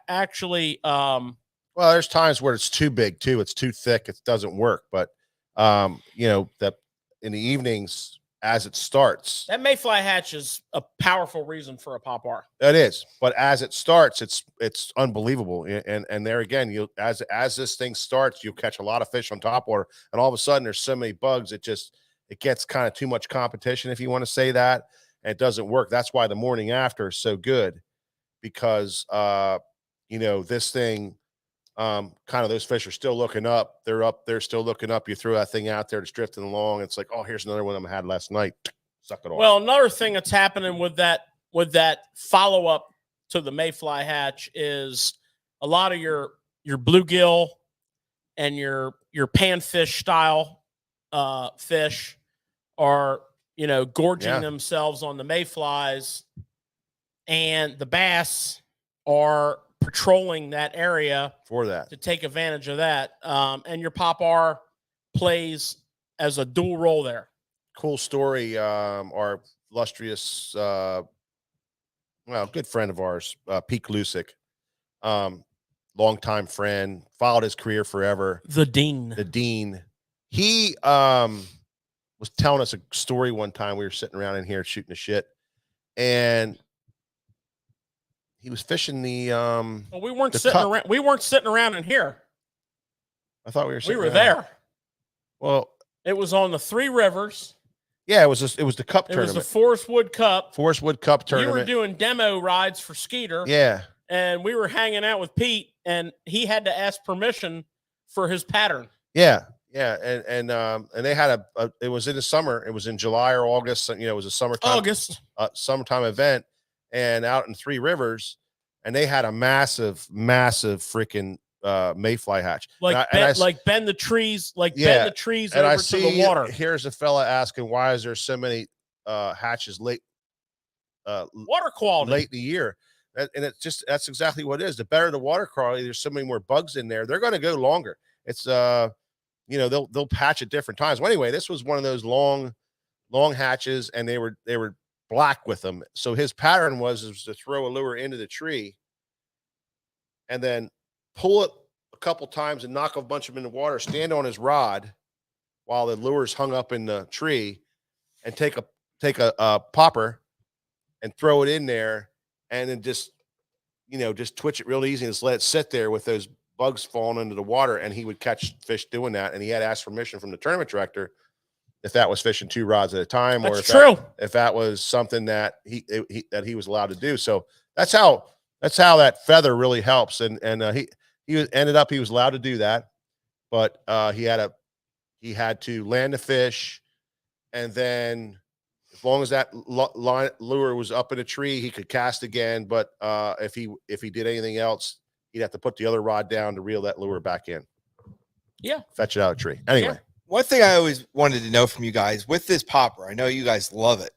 actually, well, there's times where it's too big too. It's too thick. It doesn't work. But you know, that in the evenings as it starts, that mayfly hatch is a powerful reason for a popar. It is, but as it starts, it's unbelievable. And there again, as this thing starts, you'll catch a lot of fish on topwater, and all of a sudden there's so many bugs. It gets kind of too much competition, if you want to say that, and it doesn't work. That's why the morning after is so good, because you know, this thing, kind of those fish are still looking up. They're still looking up. You throw that thing out there, it's drifting along. It's like, oh, here's another one I had last night. Suck it off. Well, another thing that's happening with that follow-up to the mayfly hatch is a lot of your bluegill and your panfish style fish are, you know, gorging themselves on the mayflies, and the bass are patrolling that area for that to take advantage of that. And your popar plays as a dual role there. Cool story. Our illustrious, good friend of ours, Pete Lusick, longtime friend, followed his career forever. The Dean. He was telling us a story one time. We were sitting around in here shooting the shit, and he was fishing the well, we weren't sitting around in here. I thought we were sitting there. Well, It was on the Three Rivers. Yeah, it was the Cup It was tournament. the Forest Wood Cup. Forest Wood Cup You tournament. were doing demo rides for Skeeter. Yeah. And we were hanging out with Pete, and he had to ask permission for his pattern. Yeah. Yeah. And they had it was in the summer. It was in July or August. You know, it was a summertime event, and out in Three Rivers, and they had a massive freaking mayfly hatch. Like bend the trees over to the water. Here's a fella asking, why is there so many hatches late water quality late in the year? And that's exactly what it is. The better the water quality, there's so many more bugs in there. They're going to go longer. It's you know, they'll patch at different times. Well, anyway, this was one of those long hatches, and they were black with them. So his pattern was to throw a lure into the tree and then pull it a couple times and knock a bunch of them in the water, stand on his rod while the lure's hung up in the tree, and take a popper and throw it in there, and then just twitch it real easy and just let it sit there with those bugs falling into the water. And he would catch fish doing that. And he had asked permission from the tournament director if that was fishing 2 rods at a time, or if that was something that he was allowed to do. So that's how that feather really helps. And he was allowed to do that, but he had to land the fish, and then as long as that lure was up in a tree, he could cast again. But if he did anything else, he'd have to put the other rod down to reel that lure back in. Yeah, fetch it out of the tree. Anyway. Yeah. One thing I always wanted to know from you guys with this popper, I know you guys love it.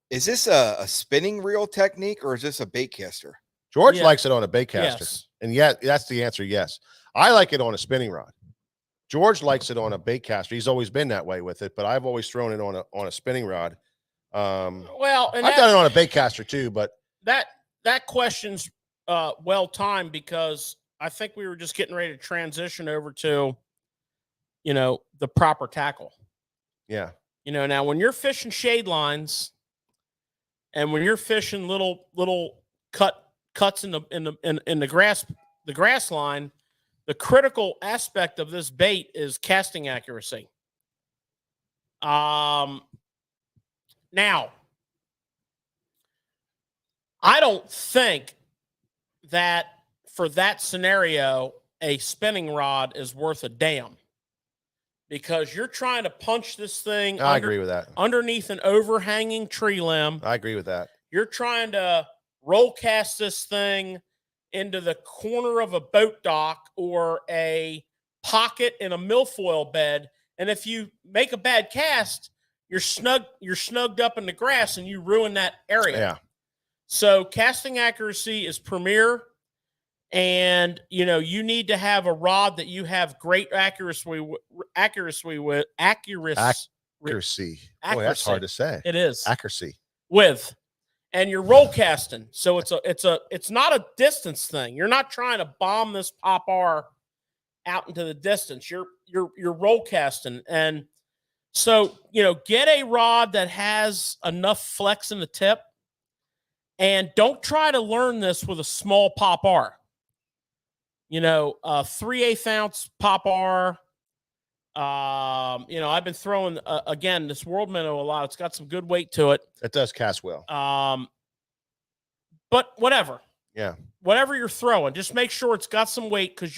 Is this a spinning reel technique, or is this a bait caster? George likes it on a bait caster. Yes. And yeah, that's the answer. Yes. I like it on a spinning rod. George likes it on a bait caster. He's always been that way with it, but I've always thrown it on a spinning rod. Well, and I've done it on a bait caster too, but that question's well timed, because I think we were just getting ready to transition over to, the proper tackle. Yeah. Now when you're fishing shade lines, and when you're fishing little cuts in the grass line, the critical aspect of this bait is casting accuracy. Now, I don't think that for that scenario, a spinning rod is worth a damn, because you're trying to punch this thing. I agree with that. Underneath an overhanging tree limb. I agree with that. You're trying to roll cast this thing into the corner of a boat dock or a pocket in a milfoil bed. And if you make a bad cast, you're snugged up in the grass and you ruin that area. Yeah. So casting accuracy is premier, and you need to have a rod that you have great accuracy with. Boy, that's hard to say. It is accuracy with, and you're roll casting. So it's not a distance thing. You're not trying to bomb this popper out into the distance. You're roll casting, and so get a rod that has enough flex in the tip. And don't try to learn this with a small popper. A 3/8 ounce popper. I've been throwing again this World Minnow a lot. It's got some good weight to it. It does cast well. But whatever. Yeah. Whatever you're throwing, just make sure it's got some weight, because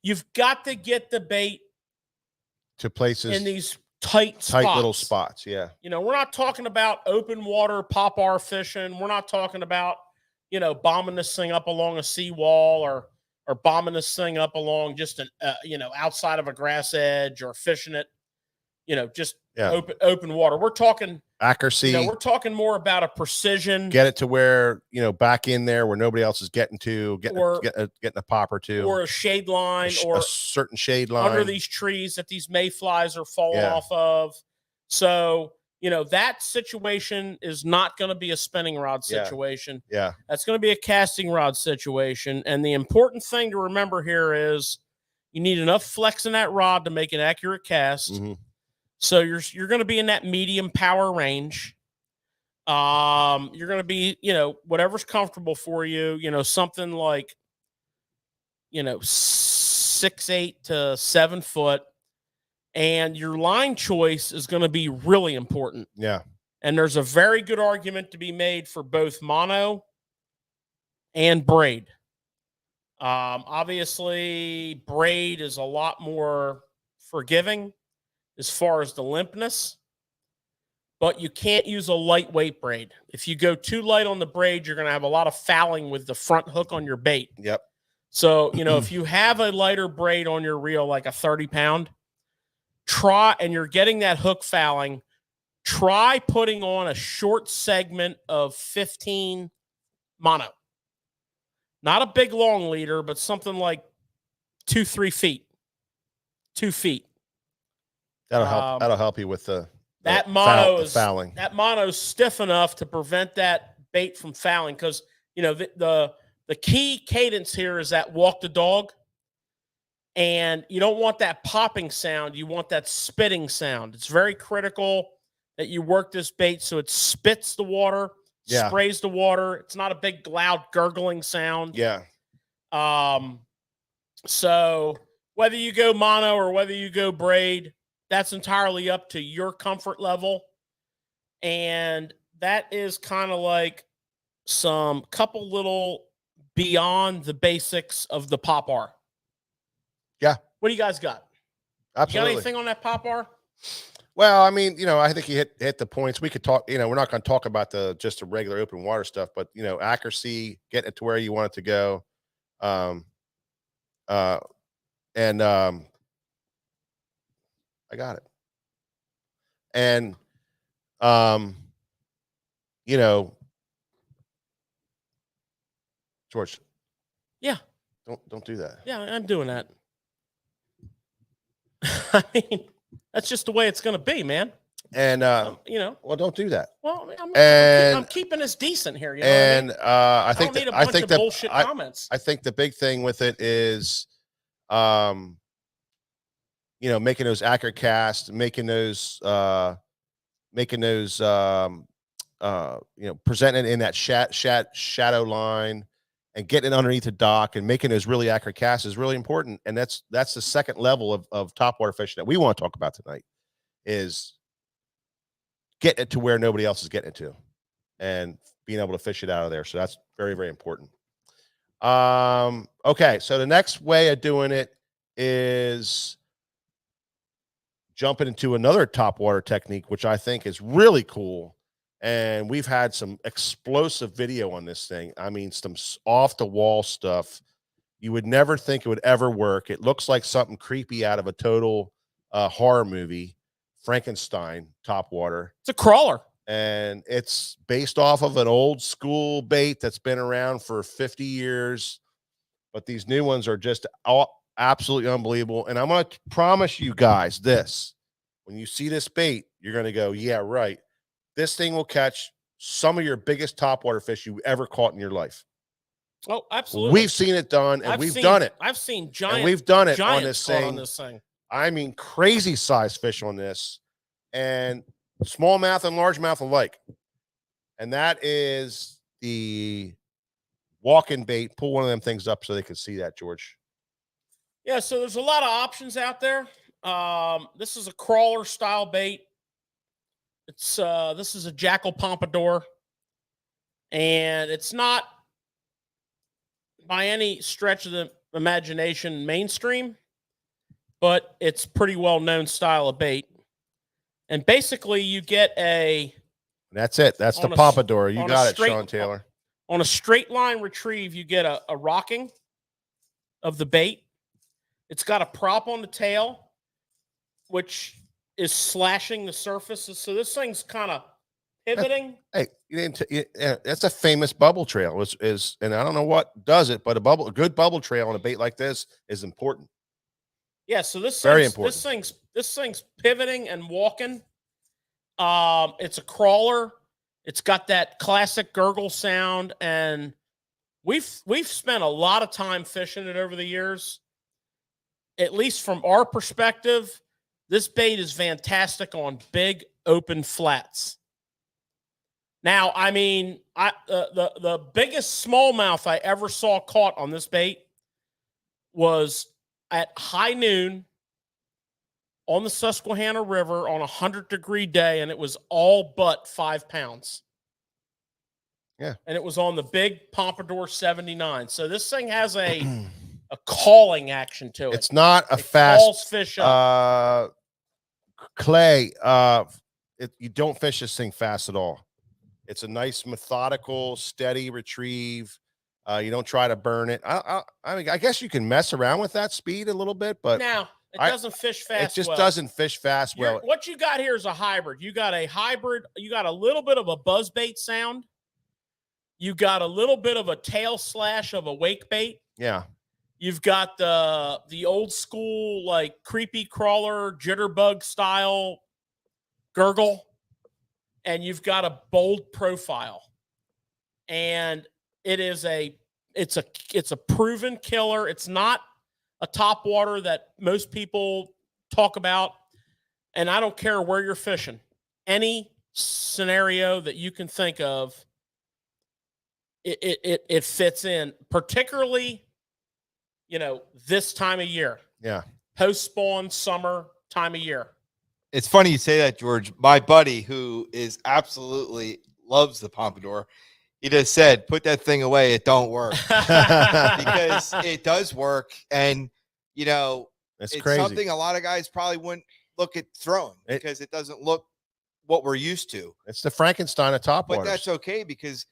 you've got to get the bait to places in these tight little spots. Yeah. We're not talking about open water popper fishing. We're not talking about, bombing this thing up along a seawall or bombing this thing up along just an, outside of a grass edge, or fishing it, just open water. We're talking accuracy. We're talking more about a precision. Get it to where, back in there where nobody else is getting to, getting a popper to, or a shade line, or a certain shade line under these trees that these mayflies are falling off of. So, that situation is not going to be a spinning rod situation. Yeah. That's going to be a casting rod situation. And the important thing to remember here is you need enough flex in that rod to make an accurate cast. Mm-hmm. So you're going to be in that medium power range. You're going to be, whatever's comfortable for you, something like, 6'8" to 7 foot. And your line choice is going to be really important. Yeah. And there's a very good argument to be made for both mono and braid. Obviously, braid is a lot more forgiving as far as the limpness, but you can't use a lightweight braid. If you go too light on the braid, you're going to have a lot of fouling with the front hook on your bait. Yep. So, if you have a lighter braid on your reel, like a 30-pound, and you're getting that hook fouling, try putting on a short segment of 15 mono. Not a big long leader, but something like 2-3 feet. 2 feet. That'll help. That'll help you with the fouling. That mono is stiff enough to prevent that bait from fouling, because the key cadence here is that walk the dog, and you don't want that popping sound. You want that spitting sound. It's very critical that you work this bait so it spits the water, sprays the water. It's not a big loud gurgling sound. Yeah. So whether you go mono or whether you go braid, that's entirely up to your comfort level. And that is kind of like some couple little beyond the basics of the pop R. Yeah. What do you guys got? Absolutely. You got anything on that pop R? Well, I mean, I think you hit the points. We could talk, we're not going to talk about just the regular open water stuff, but accuracy, getting it to where you want it to go. I got it. And, George. Yeah. Don't do that. Yeah, I'm doing that. I mean, that's just the way it's going to be, man. And, well, don't do that. Well, I'm keeping this decent here. And, what I mean? I think I don't need a bunch of bullshit comments. I think the big thing with it is, making those accurate casts, making those, presenting it in that shadow line and getting it underneath the dock and making those really accurate casts is really important. And that's the second level of topwater fishing that we want to talk about tonight, is getting it to where nobody else is getting it to and being able to fish it out of there. So that's very, very important. Okay. So the next way of doing it is jumping into another topwater technique, which I think is really cool. And we've had some explosive video on this thing. I mean, some off the wall stuff. You would never think it would ever work. It looks like something creepy out of a total horror movie, Frankenstein topwater. It's a crawler. And it's based off of an old school bait that's been around for 50 years. But these new ones are just absolutely unbelievable. And I'm going to promise you guys this. When you see this bait, you're going to go, yeah, right. This thing will catch some of your biggest topwater fish you ever caught in your life. Oh, absolutely. We've seen it done, and we've done it. I've seen giant. And we've done it on this thing. I mean, crazy size fish on this, and smallmouth and largemouth alike. And that is the walk-in bait. Pull one of them things up so they can see that, George. Yeah, so there's a lot of options out there. This is a crawler style bait. It's this is a Jackal Pompadour, and it's not by any stretch of the imagination mainstream, but it's pretty well known style of bait. And basically, you get that's it. That's the Pompadour. You got it, Sean Taylor. On a straight line retrieve, you get a rocking of the bait. It's got a prop on the tail, which is slashing the surface. So this thing's kind of pivoting. Hey, that's a famous bubble trail. And I don't know what does it, but a good bubble trail on a bait like this is important. Yeah, so this very important. This thing's pivoting and walking. It's a crawler. It's got that classic gurgle sound, and we've spent a lot of time fishing it over the years. At least from our perspective, this bait is fantastic on big open flats. Now, I mean, the biggest smallmouth I ever saw caught on this bait was at high noon on the Susquehanna River on a 100-degree day, and it was all but 5 pounds. Yeah. And it was on the big Pompadour 79. So this thing has a calling action to it. It's not a it fast calls fish up. Clay. You don't fish this thing fast at all. It's a nice, methodical, steady retrieve. You don't try to burn it. I mean, I guess you can mess around with that speed a little bit, but Now, it doesn't fish fast. It just well. doesn't fish fast well. What you got here is a hybrid. You got a hybrid. You got a little bit of a buzzbait sound. You got a little bit of a tail slash of a wake bait. Yeah. You've got the old school, like, creepy crawler, jitterbug style gurgle. And you've got a bold profile. And it's a proven killer. It's not a topwater that most people talk about. And I don't care where you're fishing. Any scenario that you can think of, it fits in, particularly, this time of year. Yeah. Post-spawn summer time of year. It's funny you say that, George. My buddy, who is absolutely loves the Pompadour, he just said, put that thing away. It don't work. Because it does work. And, it's crazy. Something a lot of guys probably wouldn't look at throwing because it doesn't look what we're used to. It's the Frankenstein of topwaters. But that's okay, because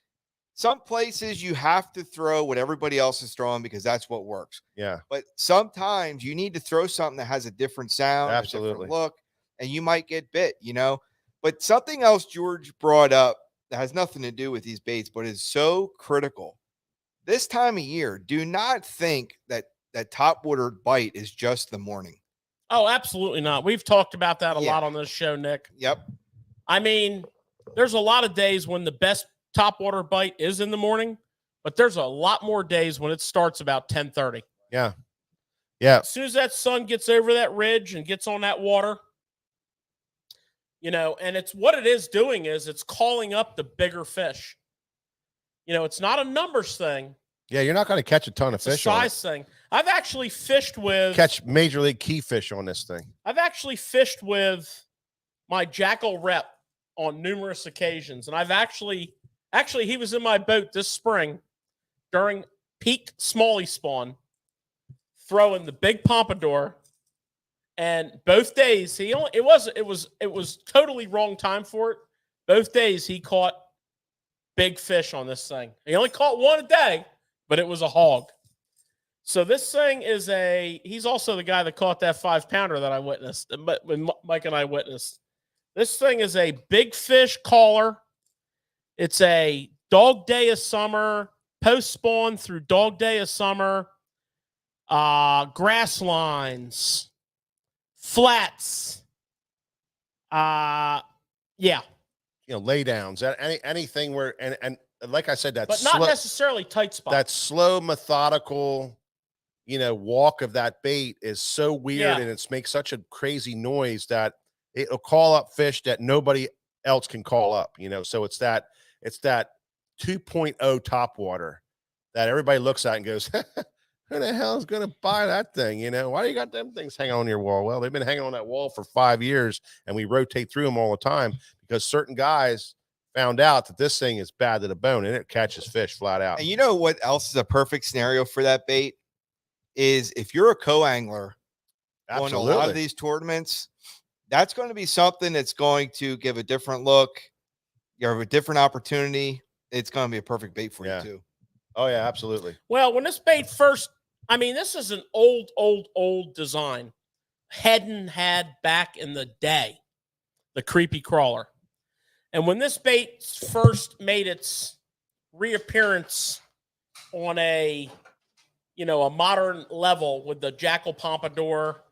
some places you have to throw what everybody else is throwing because that's what works. Yeah. But sometimes you need to throw something that has a different sound, absolutely, a different look, and you might get bit, But something else George brought up that has nothing to do with these baits, but is so critical. This time of year, do not think that topwater bite is just the morning. Oh, absolutely not. We've talked about that a lot on this show, Nick. Yep. I mean, there's a lot of days when the best topwater bite is in the morning, but there's a lot more days when it starts about 10:30. Yeah. Yeah. As soon as that sun gets over that ridge and gets on that water, and it's what it is doing is it's calling up the bigger fish. It's not a numbers thing. Yeah, you're not going to catch a ton of It's a fish. size thing. I've actually fished with catch major league key fish on this thing. I've actually fished with my Jackal rep on numerous occasions, and I've actually he was in my boat this spring during peak smallie spawn, throwing the big Pompadour. And both days it was totally wrong time for it. Both days he caught big fish on this thing. He only caught one a day, but it was a hog. So this thing is he's also the guy that caught that 5-pounder that I witnessed, but when Mike and I witnessed. This thing is a big fish caller. It's a dog day of summer, post spawn through dog day of summer, grass lines, flats, lay downs, anything where and like I said, but not necessarily tight spot. That slow, methodical, walk of that bait is so weird, and it makes such a crazy noise that it'll call up fish that nobody else can call up. So it's that 2.0 topwater that everybody looks at and goes, who the hell is going to buy that thing? Why do you got them things hanging on your wall? Well, they've been hanging on that wall for 5 years, and we rotate through them all the time because certain guys found out that this thing is bad to the bone, and it catches fish flat out. And you know what else is a perfect scenario for that bait is if you're a co-angler going to a lot of these tournaments, that's going to be something that's going to give a different look. You have a different opportunity. It's going to be a perfect bait for you too. Oh yeah, absolutely. Well, when this bait first, this is an old design. Hedden had back in the day, the creepy crawler. And when this bait first made its reappearance on a modern level with the Jackal Pompadour,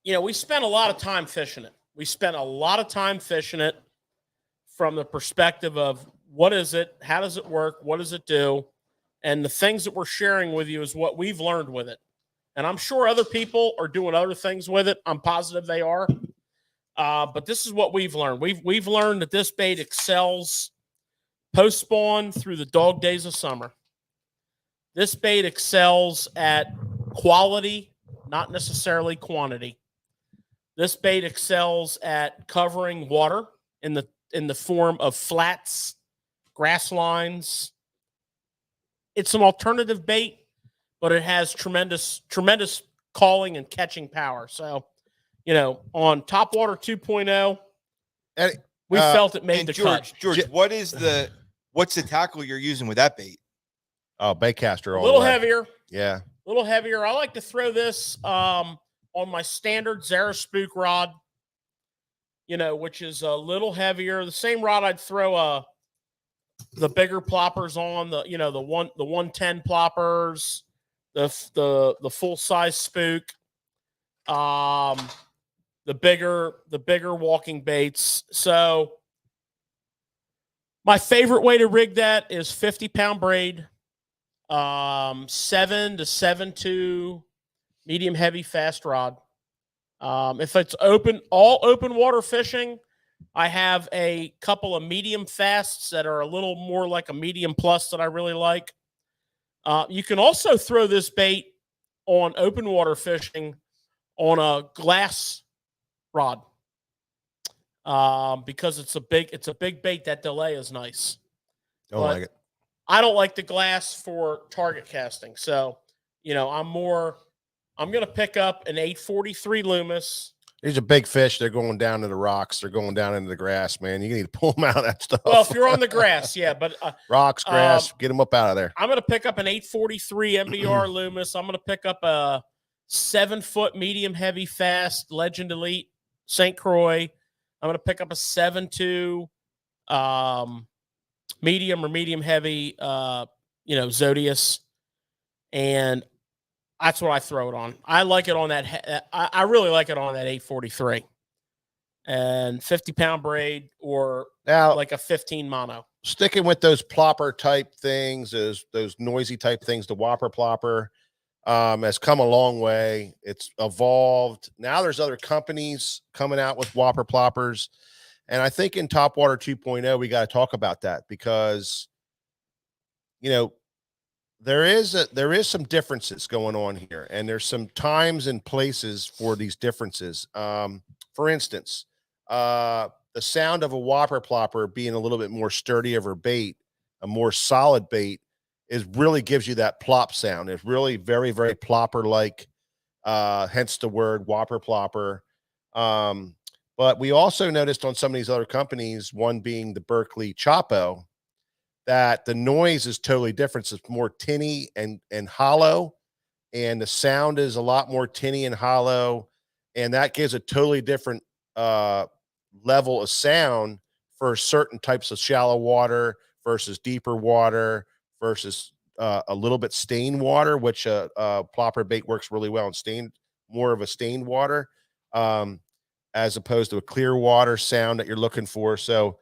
we spent a lot of time fishing it. We spent a lot of time fishing it from the perspective of what is it? How does it work? What does it do? And the things that we're sharing with you is what we've learned with it. And I'm sure other people are doing other things with it. I'm positive they are. But this is what we've learned. We've learned that this bait excels post-spawn through the dog days of summer. This bait excels at quality, not necessarily quantity. This bait excels at covering water in the form of flats, grass lines. It's an alternative bait, but it has tremendous calling and catching power. So, on Topwater 2.0, And, we felt it made And the cut. George, what's the tackle you're using with that bait? Oh, baitcaster. A all little the way. heavier. Yeah. A little heavier. I like to throw this on my standard Zara spook rod, which is a little heavier. The same rod I'd throw the bigger ploppers on, the 110 ploppers, the full size spook, the bigger walking baits. So my favorite way to rig that is 50-pound braid, 7 to 7.2 medium heavy fast rod. If it's all open water fishing, I have a couple of medium fasts that are a little more like a medium plus that I really like. You can also throw this bait on open water fishing on a glass rod because it's a big bait. That delay is nice. Don't But like it. I don't like the glass for target casting. So, I'm going to pick up an 843 Loomis. These are big fish. They're going down to the rocks. They're going down into the grass, man. You need to pull them out of that stuff. Well, if you're on the grass, yeah, but rocks, grass, get them up out of there. I'm going to pick up an 843 MBR Loomis. I'm going to pick up a 7-foot medium heavy fast Legend Elite St. Croix. I'm going to pick up a 7.2 medium or medium heavy, Zodius, and that's what I throw it on. I like it on that. I really like it on that 843 and 50-pound braid or Now, like a 15 mono. Sticking with those plopper type things, those noisy type things, the whopper plopper has come a long way. It's evolved. Now there's other companies coming out with whopper ploppers. And I think in Topwater 2.0, we got to talk about that because, there is some differences going on here, and there's some times and places for these differences. For instance, the sound of a whopper plopper being a little bit more sturdy of a bait, a more solid bait, really gives you that plop sound. It's really very, very plopper like, hence the word whopper plopper. But we also noticed on some of these other companies, one being the Berkeley Chapo, that the noise is totally different. It's more tinny and hollow, and the sound is a lot more tinny and hollow, and that gives a totally different level of sound for certain types of shallow water versus deeper water versus a little bit stained water, which plopper bait works really well in more of a stained water, as opposed to a clear water sound that you're looking for. So,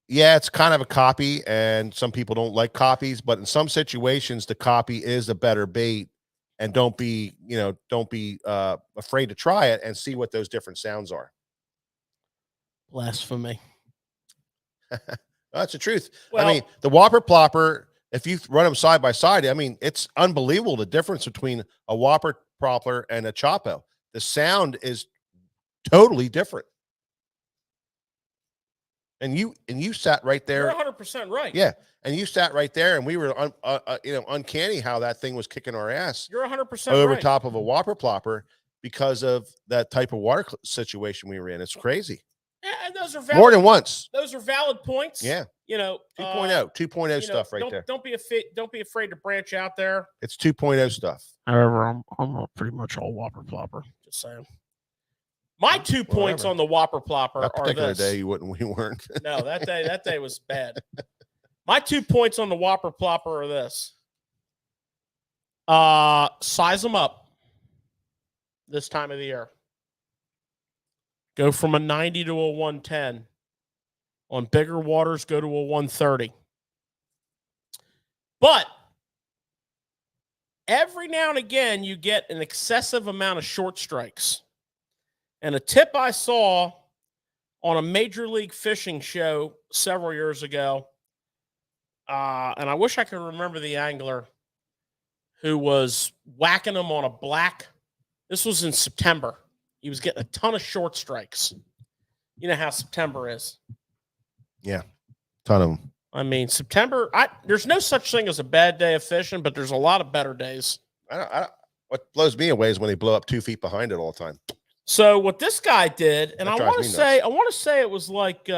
yeah, it's kind of a copy, and some people don't like copies, but in some situations, the copy is a better bait. And don't be afraid to try it and see what those different sounds are. Blasphemy. That's the truth. Well, I mean, the whopper plopper, if you run them side by side, I mean, it's unbelievable the difference between a whopper plopper and a Chapo. The sound is totally different. And you sat right there. You're 100% right. Yeah, and you sat right there, and we were uncanny how that thing was kicking our ass. You're 100% over right. top of a whopper plopper because of that type of water situation we were in. It's crazy. Yeah, and those are valid, More than once. Those are valid points. Yeah. 2.0 stuff right there. Don't be afraid to branch out there. It's 2.0 stuff. However, I'm pretty much all whopper plopper. Just saying. My 2 points on the whopper plopper that particular are this. day we weren't. No, that day was bad. My 2 points on the whopper plopper are this. Size them up this time of the year. Go from a 90 to a 110. On bigger waters, go to a 130. But every now and again, you get an excessive amount of short strikes. And a tip I saw on a Major League Fishing show several years ago, and I wish I could remember the angler, who was whacking him on a black. This was in September. He was getting a ton of short strikes. You know how September is. Yeah, ton of them. I mean, September, there's no such thing as a bad day of fishing, but there's a lot of better days. What blows me away is when they blow up 2 feet behind it all the time. So what this guy did, and That I drives want me to nuts. say it was like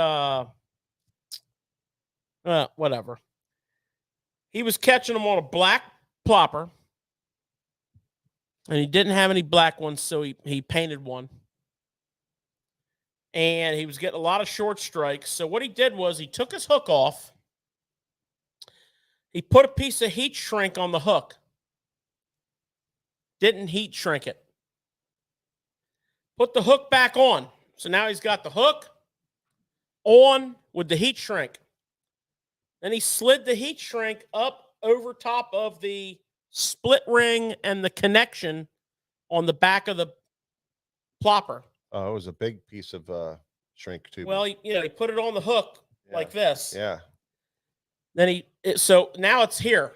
whatever. He was catching them on a black plopper, and he didn't have any black ones, so he painted one. And he was getting a lot of short strikes. So what he did was he took his hook off. He put a piece of heat shrink on the hook. Didn't heat shrink it. Put the hook back on. So now he's got the hook on with the heat shrink. Then he slid the heat shrink up over top of the split ring and the connection on the back of the plopper. Oh, it was a big piece of shrink too. Well, he put it on the hook like this. Yeah. Then so now it's here.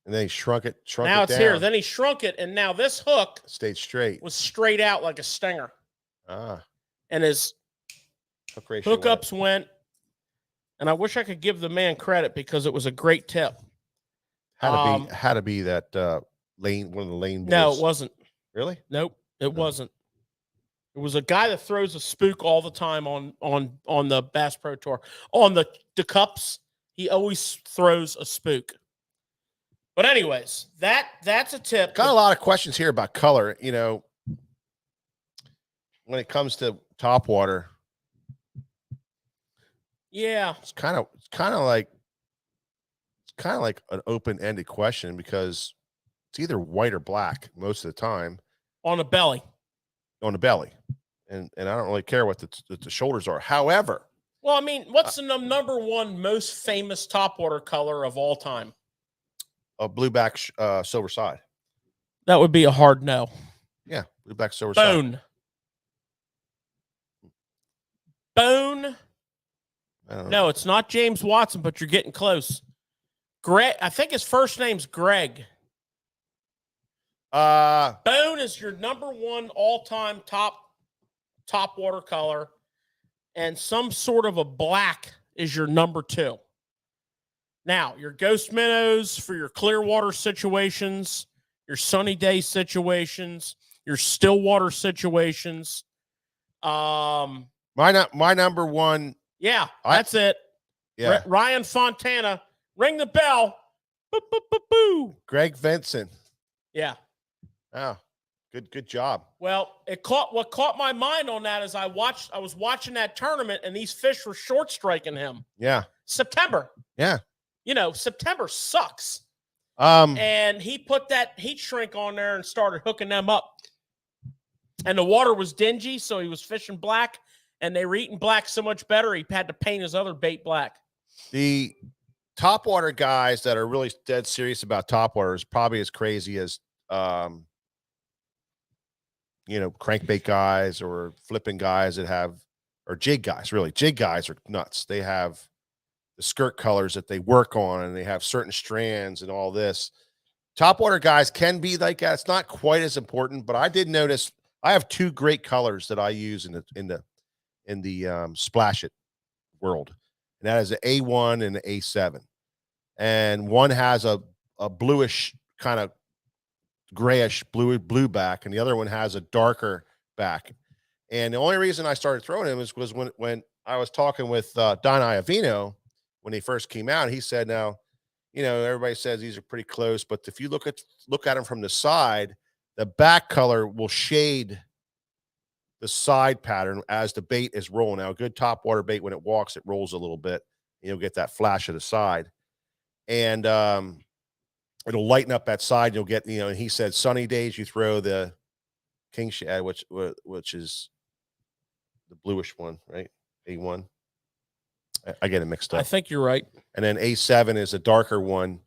And then he shrunk it. Now it's here. Then he shrunk it, and now this hook stayed straight. was straight out like a stinger. Ah. And his hookups went. And I wish I could give the man credit because it was a great tip. Had to be that lane, one of the lane boys. No, it wasn't. Really? Nope, it wasn't. It was a guy that throws a spook all the time on the Bass Pro Tour. On the cups, he always throws a spook. But anyways, that's a tip. Got a lot of questions here about color. When it comes to topwater. Yeah, it's kind of like an open-ended question because it's either white or black most of the time on the belly. And I don't really care what the shoulders are. However, well, I mean, what's the number one most famous topwater color of all time? A blueback silver side. That would be a hard no. Yeah, blueback silver side. Bone. No, it's not James Watson, but you're getting close. Greg, I think his first name's Greg. Bone is your number one all-time top watercolor, and some sort of a black is your number two. Now, your Ghost Minnows for your clear water situations, your sunny day situations, your still water situations. My number one. Yeah, that's it. Yeah. Ryan Fontana, ring the bell. Boo, boo, boo, boo. Greg Vincent. Yeah. Oh, good job. Well, what caught my mind on that is I was watching that tournament and these fish were short striking him. Yeah. September. Yeah. September sucks. And he put that heat shrink on there and started hooking them up. And the water was dingy, so he was fishing black. And they were eating black so much better, he had to paint his other bait black. The topwater guys that are really dead serious about topwater is probably as crazy as, crankbait guys or flipping guys that have, or jig guys, really. Jig guys are nuts. They have the skirt colors that they work on, and they have certain strands and all this. Topwater guys can be like that. It's not quite as important, but I did notice I have 2 great colors that I use in the splash it world, and that is an A1 and an A7, and one has a bluish kind of grayish blue back, and the other one has a darker back. And the only reason I started throwing them was when I was talking with Don Iovino when he first came out. He said, now, everybody says these are pretty close, but if you look at them from the side, the back color will shade the side pattern as the bait is rolling. Now, a good topwater bait, when it walks, it rolls a little bit. You'll get that flash of the side, and it'll lighten up that side. You'll get, and he said sunny days you throw the king shad, which is the bluish one, right? A1. I get it mixed up. I think you're right. And then A7 is a darker one.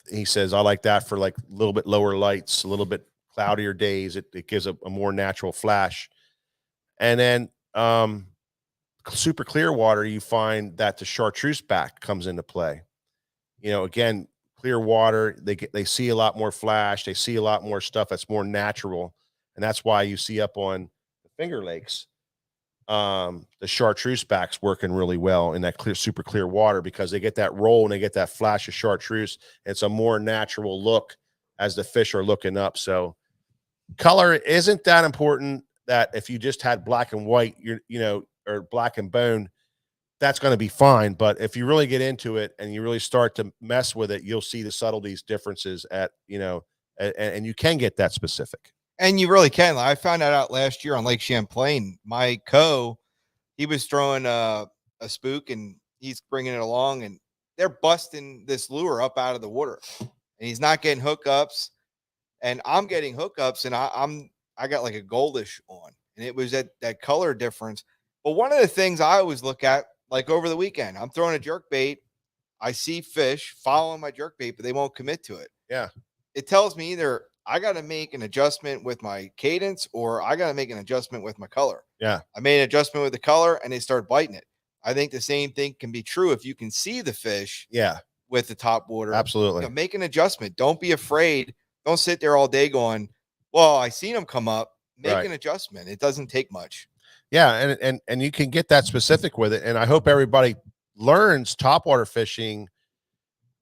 He says I like that for like a little bit lower lights, a little bit cloudier days. It gives a more natural flash. And then super clear water, you find that the chartreuse back comes into play. Again, clear water, they see a lot more flash, they see a lot more stuff that's more natural, and that's why you see up on the Finger Lakes, the chartreuse backs working really well in that clear, super clear water, because they get that roll and they get that flash of chartreuse. It's a more natural look as the fish are looking up. So color isn't that important. That if you just had black and white, or black and bone, that's going to be fine. But if you really get into it and you really start to mess with it, you'll see the subtleties, differences and you can get that specific. And you really can. I found that out last year on Lake Champlain. My he was throwing a spook and he's bringing it along, and they're busting this lure up out of the water, and he's not getting hookups, and I'm getting hookups, and I got like a goldish on, and it was that color difference. But one of the things I always look at, like over the weekend, I'm throwing a jerk bait, I see fish following my jerk bait, but they won't commit to it. Yeah. It tells me either I got to make an adjustment with my cadence or I got to make an adjustment with my color. Yeah. I made an adjustment with the color and they start biting it. I think the same thing can be true if you can see the fish. Yeah. With the top water. Absolutely. Make an adjustment. Don't be afraid. Don't sit there all day going, well, I seen them come up. Make an adjustment. It doesn't take much. Yeah. And you can get that specific with it. And I hope everybody learns topwater fishing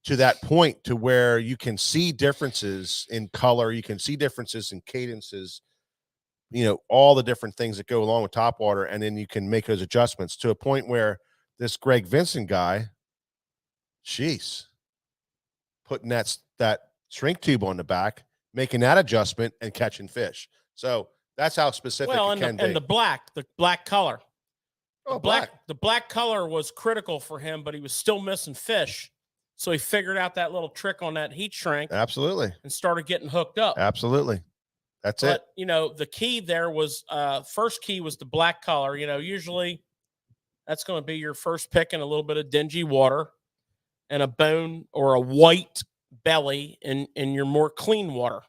to that point, to where you can see differences in color, you can see differences in cadences, all the different things that go along with topwater, and then you can make those adjustments to a point where this Greg Vincent guy, putting that shrink tube on the back, making that adjustment and catching fish. So that's how specific it can be. And the black color. Oh, The black color was critical for him, but he was still missing fish. So he figured out that little trick on that heat shrink. Absolutely. And started getting hooked up. Absolutely. That's it. But, the key there was, first key was the black color. Usually that's going to be your first pick in a little bit of dingy water and a bone or a white belly in your more clean water.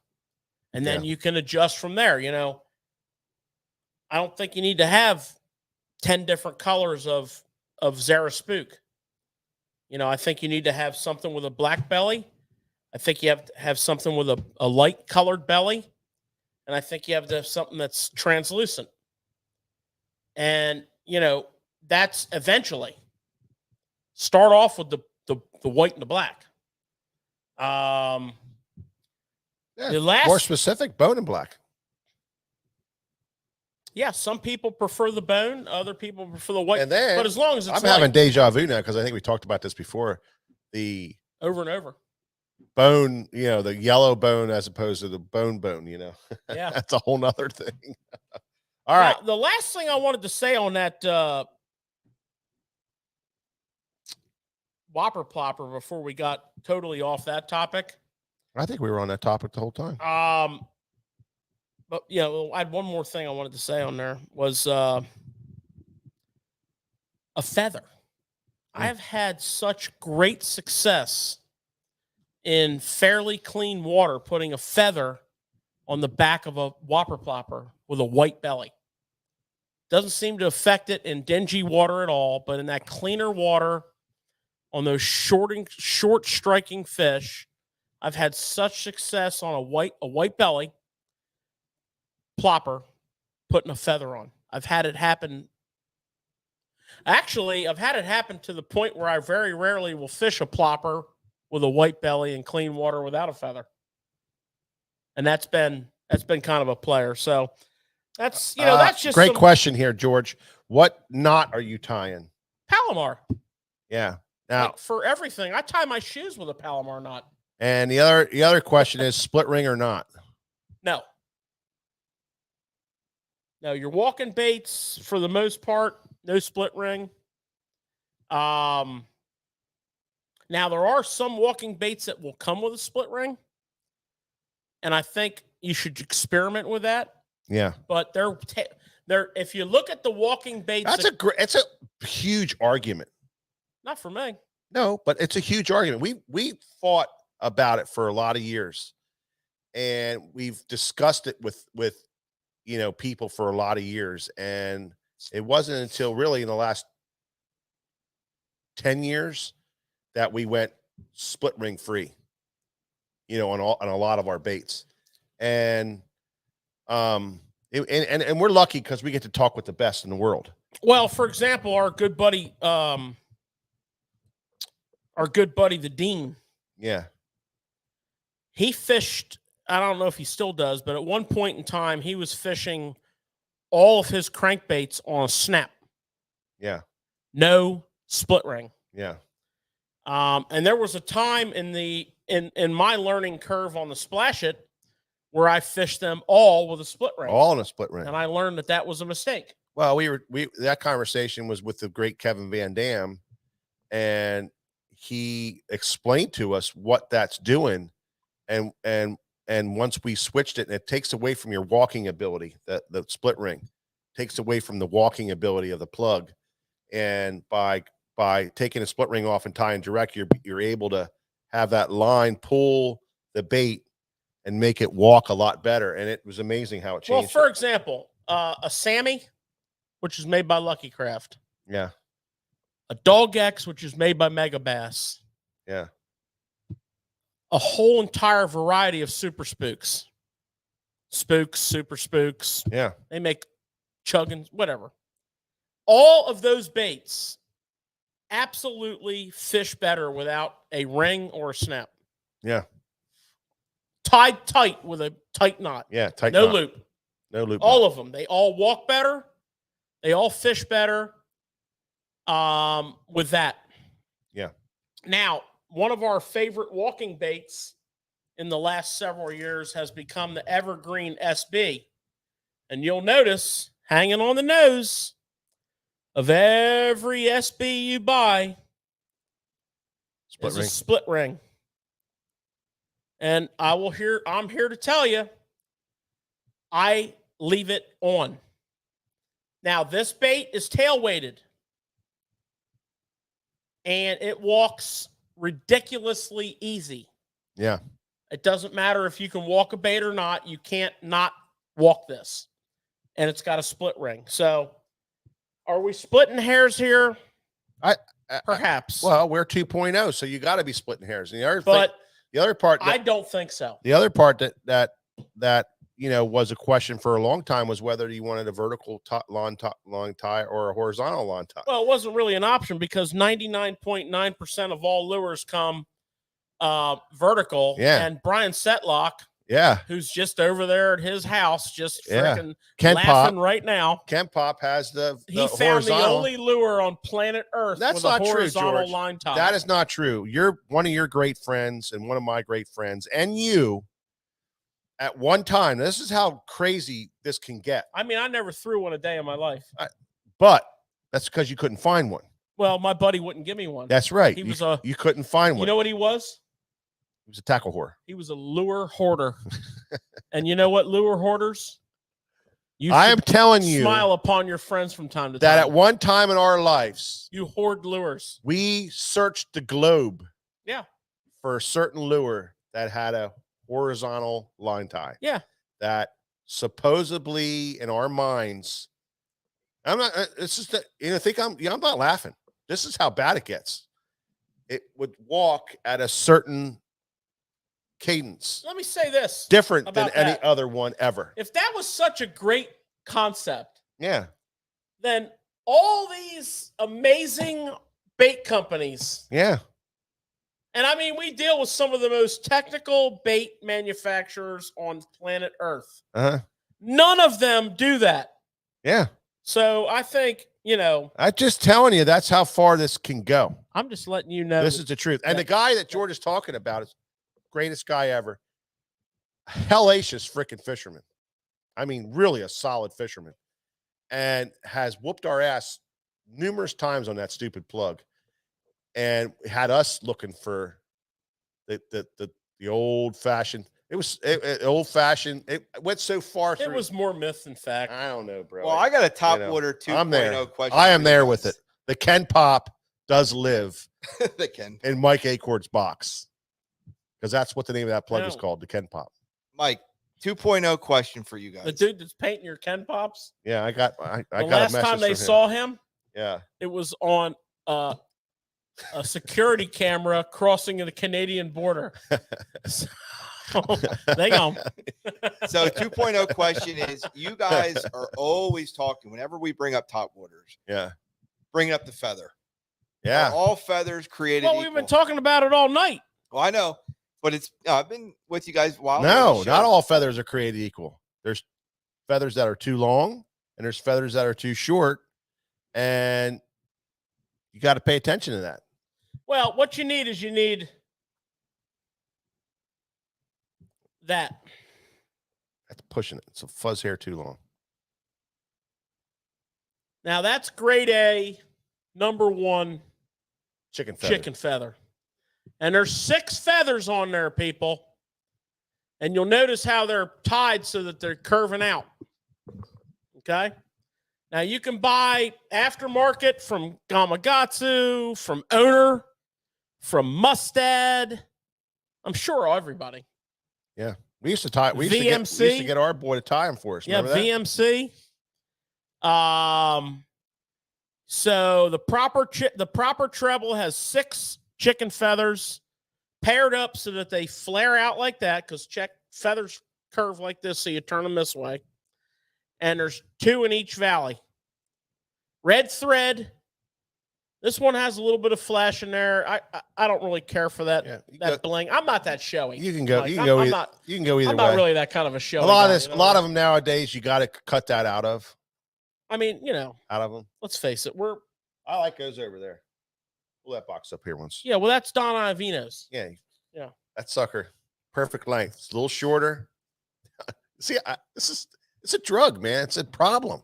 And then you can adjust from there. I don't think you need to have 10 different colors of Zara Spook. I think you need to have something with a black belly. I think you have to have something with a light colored belly. And I think you have to have something that's translucent. And, that's eventually start off with the white and the black. More specific, bone and black. Yeah, some people prefer the bone, other people prefer the white. And then, but as long as it's having deja vu now, because I think we talked about this before. The over and over bone, the yellow bone as opposed to the bone. Yeah, that's a whole nother thing. All right. The last thing I wanted to say on that whopper plopper before we got totally off that topic. I think we were on that topic the whole time. But I had one more thing I wanted to say on there was a feather. I have had such great success in fairly clean water putting a feather on the back of a whopper plopper with a white belly. Doesn't seem to affect it in dingy water at all, but in that cleaner water on those short striking fish, I've had such success on a white belly plopper putting a feather on. I've had it happen. Actually, I've had it happen to the point where I very rarely will fish a plopper with a white belly in clean water without a feather. And that's been kind of a player. So that's, that's just great question here, George. What knot are you tying? Palomar. Yeah. Now, for everything, I tie my shoes with a Palomar knot. And the other question is split ring or not? No. No, your walking baits, for the most part, no split ring. Now, there are some walking baits that will come with a split ring, and I think you should experiment with that. Yeah. But they're if you look at the walking baits, it's a huge argument. Not for me. No, but it's a huge argument. We fought about it for a lot of years, and we've discussed it with people for a lot of years, and it wasn't until really in the last 10 years that we went split ring free. on a lot of our baits. And and we're lucky because we get to talk with the best in the world. Well, for example, our good buddy the Dean. Yeah. He fished, I don't know if he still does, but at one point in time, he was fishing all of his crankbaits on a snap. Yeah. No split ring. Yeah. And there was a time in my learning curve on the Splash It where I fished them all with a split ring. All in a split ring. And I learned that was a mistake. Well, that conversation was with the great Kevin Van Dam, and he explained to us what that's doing. And once we switched it, and it takes away from your walking ability, the split ring takes away from the walking ability of the plug. And by taking a split ring off and tying direct, you're able to have that line pull the bait and make it walk a lot better. And it was amazing how it changed. Well, for example, a Sammy, which is made by Lucky Craft. Yeah. A Dog X, which is made by Mega Bass. Yeah. A whole entire variety of super spooks. Spooks, super spooks. Yeah. They make chuggins, whatever. All of those baits absolutely fish better without a ring or a snap. Yeah. Tied tight with a tight knot. Yeah. Tight no knot. loop. No loop. All of them. They all walk better. They all fish better with that. Yeah. Now, one of our favorite walking baits in the last several years has become the Evergreen SB. And you'll notice, hanging on the nose of every SB you buy is a split ring. And I'm here to tell you, I leave it on. Now, this bait is tail weighted, and it walks ridiculously easy. Yeah. It doesn't matter if you can walk a bait or not. You can't not walk this. And it's got a split ring. So are we splitting hairs here? Perhaps. Well, we're 2.0, so you got to be splitting hairs. And the other part I don't think so. The other part that was a question for a long time was whether you wanted a vertical long tie or a horizontal long tie. Well, it wasn't really an option because 99.9% of all lures come vertical. Yeah. And Brian Setlock, who's just over there at his house, just freaking laughing right now. Ken Pop has he found the only lure on planet Earth That's with not a horizontal true, George. line tie. That is not true. You're one of your great friends and one of my great friends, and you at one time. This is how crazy this can get. I mean, I never threw one a day in my life. But that's because you couldn't find one. Well, my buddy wouldn't give me one. That's right. You couldn't find one. You know what he was? He was a tackle whore. He was a lure hoarder. And you know what, lure hoarders? I am telling you, smile upon your friends from time to time. That at one time in our lives, you hoard lures. We searched the globe. Yeah. For a certain lure that had a horizontal line tie. Yeah. That supposedly in our minds, I'm not, it's just that, I'm not laughing. This is how bad it gets. It would walk at a certain cadence. Let me say this. Different than any other one ever. If that was such a great concept, then all these amazing bait companies. Yeah. And I mean, we deal with some of the most technical bait manufacturers on planet Earth. None of them do that. Yeah. So I think, I'm just telling you, that's how far this can go. I'm just letting you know. This is the truth. And the guy that George is talking about is greatest guy ever. Hellacious freaking fisherman. I mean, really a solid fisherman. And has whooped our ass numerous times on that stupid plug. And had us looking for the old fashioned. It was old fashioned. It went so far through. It was more myth than fact. I don't know, bro. Well, I got a Topwater 2.0 question. I am there with it. The Ken Pop does live the Ken in Mike Acorn's box. Because that's what the name of that plug is called, the Ken Pop. Mike, 2.0 question for you guys. The dude that's painting your Ken Pops? Yeah, I got a message last time they saw him, yeah, it was on a security camera crossing the Canadian border. They go. So 2.0 question is, you guys are always talking whenever we bring up top waters, Yeah. bringing up the feather. Yeah. Are all feathers created Well, equal? we've been talking about it all night. Well, I know, but it's I've been with you guys a while. No, not all feathers are created equal. There's feathers that are too long and there's feathers that are too short. And you got to pay attention to that. Well, what you need is that. That's pushing it. It's a fuzz hair too long. Now that's grade A, number 1 Chicken feather. chicken feather. And there's 6 feathers on there, people. And you'll notice how they're tied so that they're curving out. Okay? Now you can buy aftermarket from Gamakatsu, from Owner, from Mustad. I'm sure everybody. Yeah. We used to tie. We used to get our boy to tie them for us. Yeah, Remember that? VMC. So the proper treble has 6 chicken feathers paired up so that they flare out like that, because feathers curve like this, so you turn them this way. And there's 2 in each valley. Red thread. This one has a little bit of flash in there. I don't really care for that bling. I'm not that showy. You can go. Like, you can go. I'm either, not. you can go either I'm way. not really that kind of a showy. A lot guy, of this. A lot of them nowadays, you got to cut that out of. I mean, out of them. let's face it. I like those over there. Pull that box up here once. Yeah, well, that's Don Iovino's. Yeah. Yeah. That sucker, perfect length. It's a little shorter. See, it's a drug, man. It's a problem.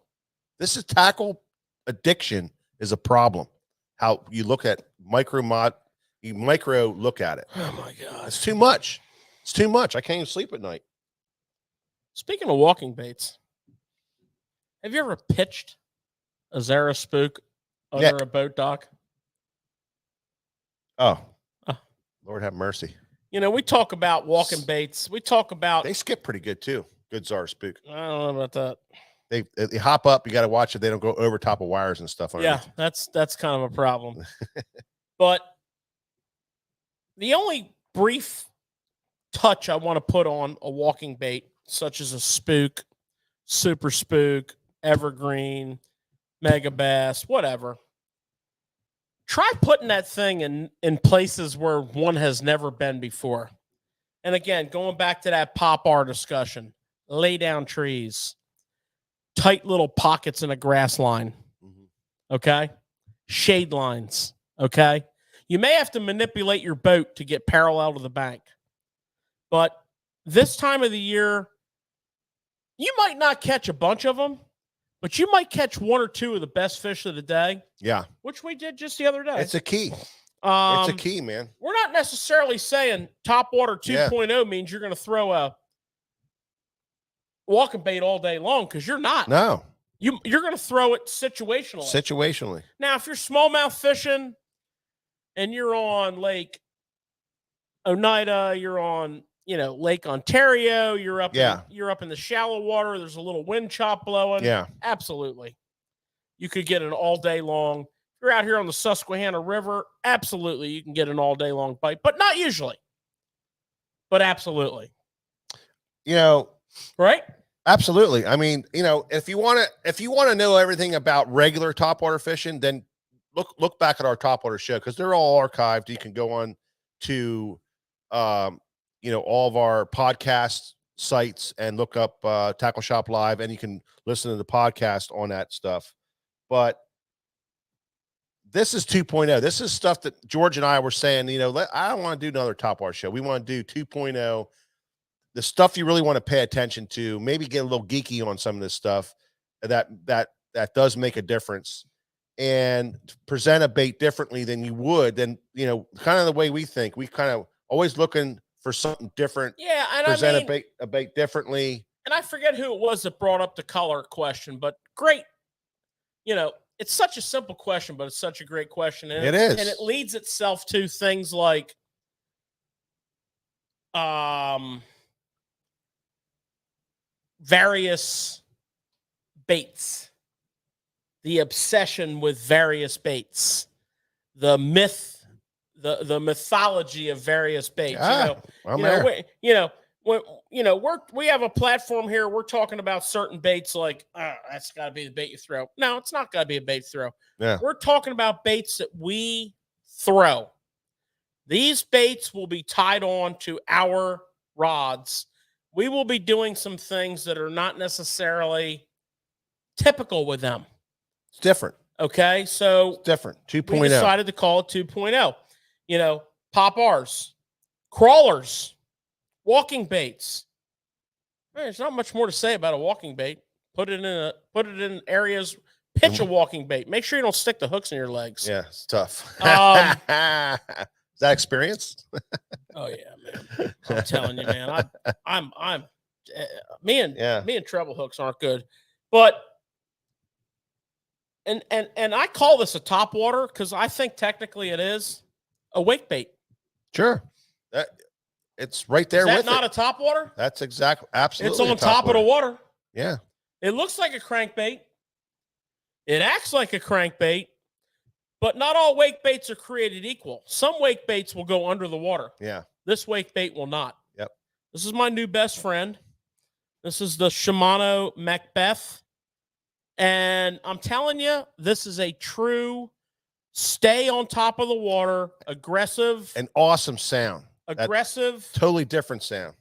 This is tackle addiction is a problem. How you look at you micro look at it. Oh my God. It's too much. It's too much. I can't even sleep at night. Speaking of walking baits, have you ever pitched a Zara spook under a boat dock? Oh, Lord have mercy. We talk about walking baits. We talk about. They skip pretty good too. Good Zara spook. I don't know about that. They hop up. You got to watch it. They don't go over top of wires and stuff. Yeah, that's kind of a problem. But the only brief touch I want to put on a walking bait, such as a spook, super spook, evergreen, mega bass, whatever. Try putting that thing in places where one has never been before. And again, going back to that pop R discussion, lay down trees, tight little pockets in a grass line. Okay. Shade lines. Okay. You may have to manipulate your boat to get parallel to the bank, but this time of the year, you might not catch a bunch of them, but you might catch 1 or 2 of the best fish of the day. Yeah. Which we did just the other day. It's a key. It's a key, man. We're not necessarily saying Topwater 2.0 means you're going to throw a walking bait all day long, because you're not. No. You're going to throw it situationally. Situationally. Now, if you're smallmouth fishing and you're on Lake Oneida, you're on, Lake Ontario, you're up in the shallow water, there's a little wind chop blowing. Yeah. Absolutely. You could get an all day long. If you're out here on the Susquehanna River, absolutely you can get an all day long bite, but not usually. But absolutely. Right? Absolutely. I mean, if you want to know everything about regular topwater fishing, then look back at our topwater show, because they're all archived. You can go on to all of our podcast sites and look up Tackle Shop Live, and you can listen to the podcast on that stuff. But this is 2.0. This is stuff that George and I were saying, I don't want to do another topwater show. We want to do 2.0. The stuff you really want to pay attention to, maybe get a little geeky on some of this stuff that does make a difference, and present a bait differently than you would, kind of the way we think. We kind of always looking for something different. Yeah. And present a bait differently. And I forget who it was that brought up the color question, but great. It's such a simple question, but it's such a great question. And it is. And it leads itself to things like, various baits, the obsession with various baits, the mythology of various baits. we have a platform here. We're talking about certain baits like that's got to be the bait you throw. No, it's not got to be a bait throw. Yeah. We're talking about baits that we throw. These baits will be tied on to our rods. We will be doing some things that are not necessarily typical with them. It's different. Okay, so It's different. 2.0. we decided to call it 2.0. Pop R's, crawlers, walking baits. There's not much more to say about a walking bait. Put it in areas. Pitch a walking bait. Make sure you don't stick the hooks in your legs. Yeah, it's tough. Is that experience? Oh yeah, man. I'm telling you, man. Me and treble hooks aren't good, but and I call this a topwater because I think technically it is a wake bait. Sure, it's right there. Is that with not it. a topwater? That's absolutely. It's on top of the water. Yeah, it looks like a crankbait. It acts like a crankbait, but not all wake baits are created equal. Some wake baits will go under the water. Yeah. This wake bait will not. Yep. This is my new best friend. This is the Shimano Macbeth. And I'm telling you, this is a true stay on top of the water, aggressive. An awesome sound. Aggressive. Totally different sound.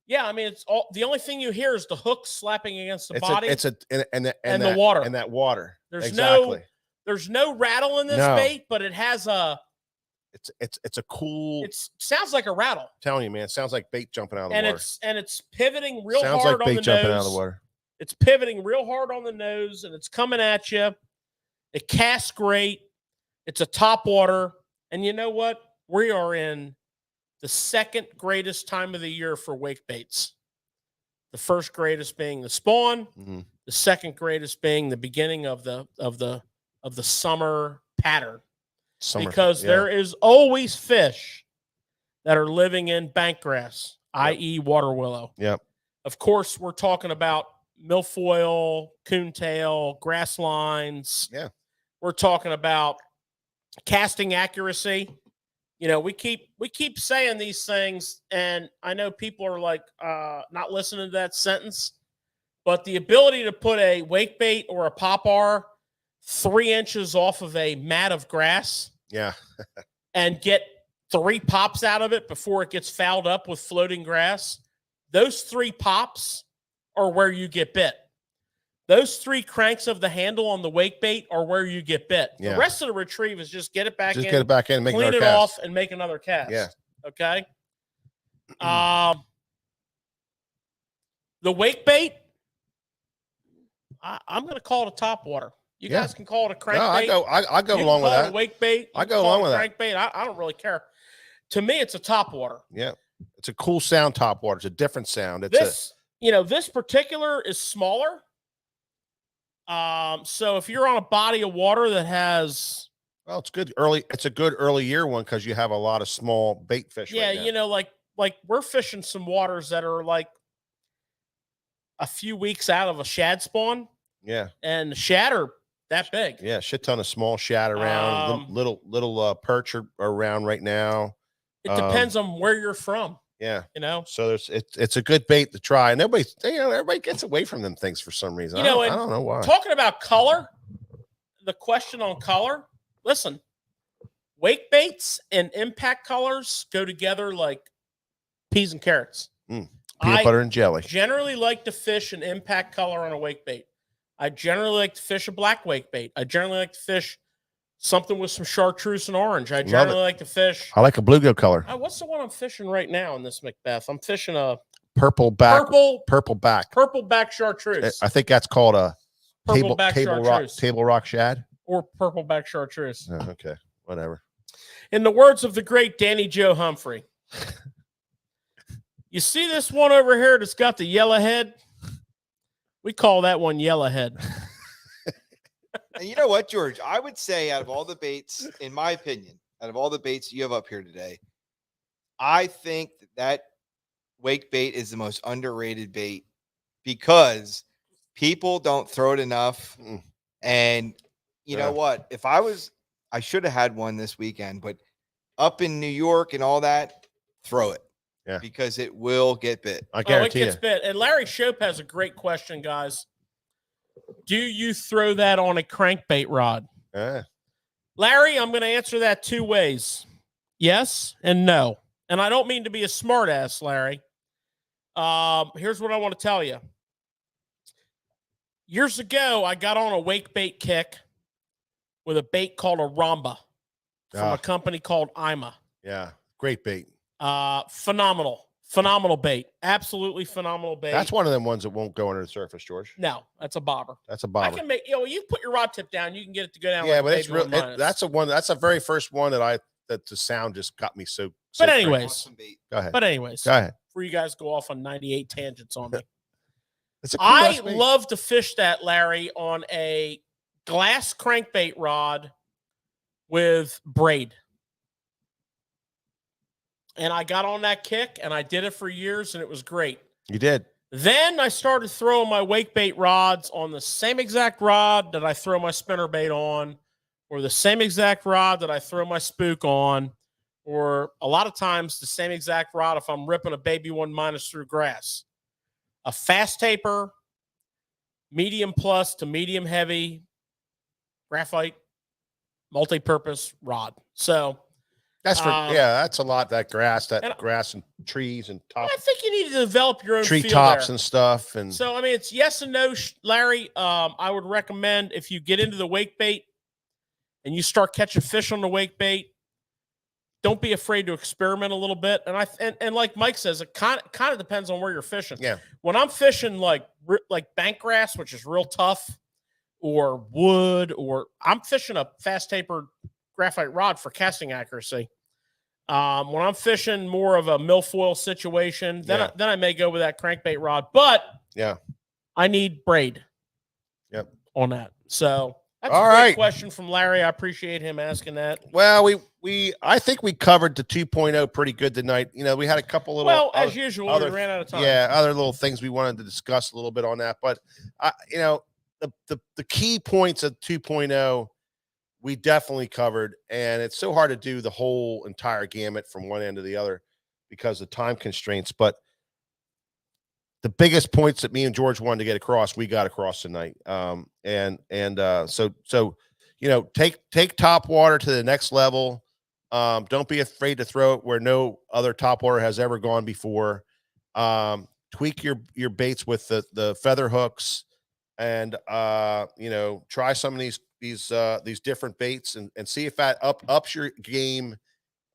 Yeah, I mean, it's all the only thing you hear is the hook slapping against the body. And the water. And that water. There's no rattle in this bait, but it has it's a cool. It sounds like a rattle. I'm telling you, man, it sounds like bait jumping out of the water. And it's pivoting real sounds hard like on bait the jumping nose. out of the water. It's pivoting real hard on the nose, and it's coming at you. It casts great. It's a topwater, and you know what? We are in the second greatest time of the year for wake baits. The first greatest being the spawn. Mm-hmm. The second greatest being the beginning of the summer pattern. Because there is always fish that are living in bank grass, i.e. water willow. Yep. Of course, we're talking about milfoil, coontail, grass lines. Yeah. We're talking about casting accuracy. We keep saying these things, and I know people are like not listening to that sentence, but the ability to put a wake bait or a pop R 3 inches off of a mat of grass, and get 3 pops out of it before it gets fouled up with floating grass. Those 3 pops are where you get bit. Those 3 cranks of the handle on the wake bait are where you get bit. Yeah. The rest of the retrieve is just get it back in. Just get it back in and make clean another it cast. off and make another cast. Yeah. Okay. The wake bait, I'm going to call it a topwater. You guys can call it a crankbait. No, I go along with that. A wake bait. I go along with that. Crankbait. I don't really care. To me, it's a topwater. Yeah. It's a cool sound topwater. It's a different sound. This particular is smaller. So if you're on a body of water that has, it's good early. It's a good early year one because you have a lot of small bait fish. Yeah, right now. like we're fishing some waters that are like a few weeks out of a shad spawn. Yeah, and the shad are that big. Yeah, shit ton of small shad around. Little perch are around right now. It depends on where you're from. Yeah, So it's a good bait to try, and everybody gets away from them things for some reason. I don't know why. Talking about color, the question on color. Listen, wake baits and impact colors go together like peas and carrots. Peanut butter and jelly. Generally like to fish an impact color on a wake bait. I generally like to fish a black wake bait. I generally like to fish something with some chartreuse and orange. I generally like to fish. I like a bluegill color. What's the one I'm fishing right now in this Macbeth? I'm fishing a purple back chartreuse. I think that's called a purple back chartreuse. Table rock shad or purple back chartreuse. Oh, okay, whatever. In the words of the great Danny Joe Humphrey, you see this one over here that's got the yellow head? We call that one yellowhead. And you know what, George? I would say out of all the baits, in my opinion, out of all the baits you have up here today, I think that wake bait is the most underrated bait because people don't throw it enough. And you know what? I should have had one this weekend, but up in New York and all that, throw it. Yeah. because it will get bit. I It guarantee gets you. bit. And Larry Shope has a great question, guys. Do you throw that on a crankbait rod? Yeah. Larry, I'm going to answer that two ways. Yes and no. And I don't mean to be a smartass, Larry. Here's what I want to tell you. Years ago, I got on a wake bait kick with a bait called a rhomba from a company called Ima. Yeah. Great bait. Phenomenal bait. Absolutely phenomenal bait. That's one of them ones that won't go under the surface, George. No, that's a bobber. That's a I bobber. can make, you put your rod tip down, you can get it to go down. Yeah, like but it's Baby real. One Minus. That's a one. That's the very first one that the sound just got me so. But crazy. anyways, Awesome bait. Go ahead. Go ahead. Before You guys go off on 98 tangents on me. It's a cool I ass bait. love to fish that, Larry, on a glass crankbait rod with braid. And I got on that kick, and I did it for years, and it was great. You did. Then I started throwing my wake bait rods on the same exact rod that I throw my spinner bait on, or the same exact rod that I throw my spook on, or a lot of times the same exact rod if I'm ripping a Baby One Minus through grass. A fast taper, medium plus to medium heavy, graphite, multi-purpose rod. So That's that's a lot. That grass, and grass and trees and top I think you need to develop your own tree feel tops there. and stuff. And So, I mean, it's yes and no, Larry. I would recommend if you get into the wake bait and you start catching fish on the wake bait, don't be afraid to experiment a little bit. And like Mike says, it kind of depends on where you're fishing. Yeah. When I'm fishing like bank grass, which is real tough, or wood, or I'm fishing a fast tapered graphite rod for casting accuracy. When I'm fishing more of a milfoil situation, then I may go with that crankbait rod. But yeah, I need braid. Yep. On that. So that's All a great right. question from Larry. I appreciate him asking that. well, I think we covered the 2.0 pretty good tonight. You know, we had a couple little As usual, we ran out of time. Yeah, other little things we wanted to discuss a little bit on that, but the key points of 2.0 we definitely covered, and it's so hard to do the whole entire gamut from one end to the other because of time constraints. But the biggest points that me and George wanted to get across, we got across tonight. So take Topwater to the next level. Don't be afraid to throw it where no other Topwater has ever gone before. Tweak your baits with the feather hooks, and try some of these different baits and see if that ups your game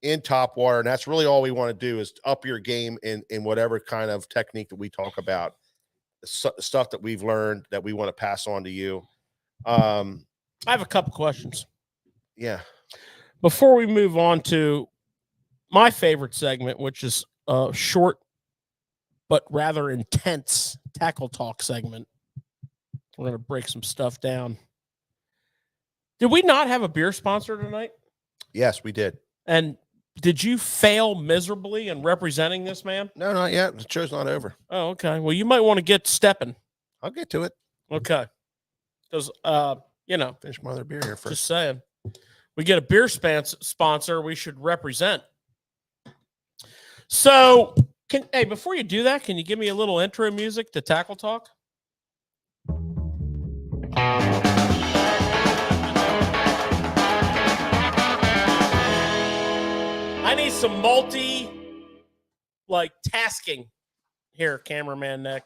in Topwater. And that's really all we want to do is up your game in whatever kind of technique that we talk about, stuff that we've learned that we want to pass on to you. I have a couple questions. Yeah. Before we move on to my favorite segment, which is a short but rather intense tackle talk segment. We're going to break some stuff down. Did we not have a beer sponsor tonight? Yes, we did. And did you fail miserably in representing this man? No, not yet. The show's not over. Oh, okay. Well, you might want to get stepping. I'll get to it. Okay. Because, Finish my other beer here first. just saying, we get a beer sponsor, we should represent. So, before you do that, can you give me a little intro music to Tackle Talk? I need some tasking here, cameraman Nick.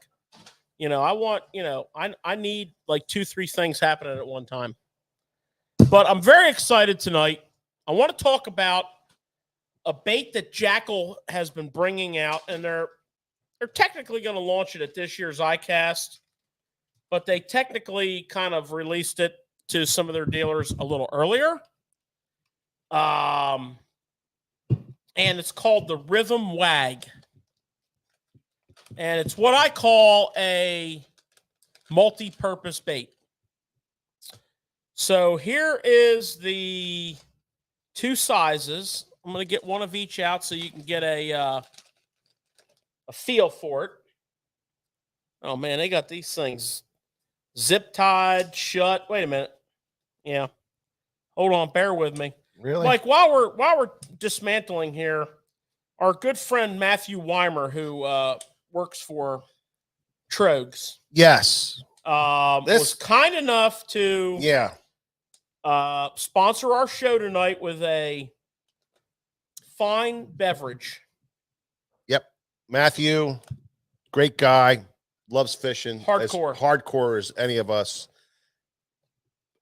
I want, I need like 2-3 things happening at one time. But I'm very excited tonight. I want to talk about a bait that Jackal has been bringing out, and they're technically going to launch it at this year's ICAST, but they technically kind of released it to some of their dealers a little earlier. And it's called the Rhythm Wag. And it's what I call a multi-purpose bait. So here is the 2 sizes. I'm going to get one of each out so you can get a feel for it. Oh, man, they got these things zip tied, shut. Wait a minute. Yeah. Hold on. Bear with me. Really? Mike, while we're dismantling here our good friend Matthew Weimer, who works for Trogs, Yes. was kind enough to Yeah. sponsor our show tonight with a fine beverage. Yep. Matthew, great guy, loves fishing. Hardcore. As hardcore as any of us.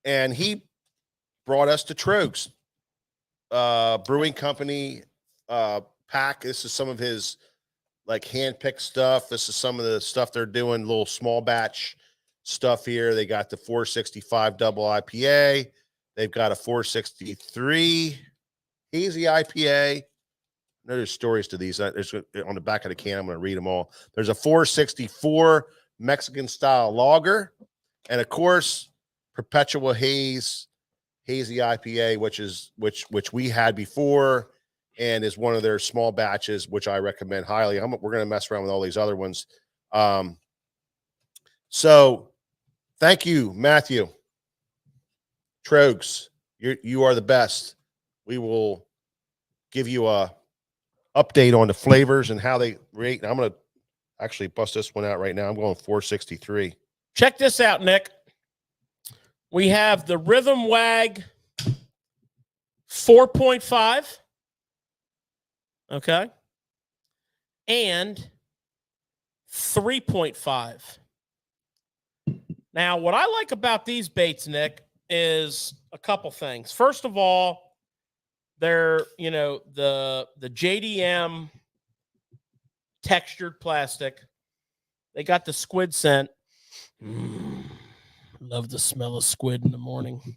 And he brought us to Trogs Brewing Company pack. This is some of his like hand-picked stuff. This is some of the stuff they're doing, little small batch stuff here. They got the 465 double IPA. They've got a 463 hazy IPA. There's stories to these. There's on the back of the can. I'm going to read them all. There's a 464 Mexican style lager, and of course, Perpetual Hazy IPA, which we had before, and is one of their small batches, which I recommend highly. We're going to mess around with all these other ones. So, thank you, Matthew. Trogs, you are the best. We will give you a update on the flavors and how they rate. And I'm going to actually bust this one out right now. I'm going 463. Check this out, Nick. We have the Rhythm Wag 4.5. Okay. And 3.5. Now, what I like about these baits, Nick, is a couple things. First of all, they're, the JDM textured plastic. They got the squid scent. Love the smell of squid in the morning.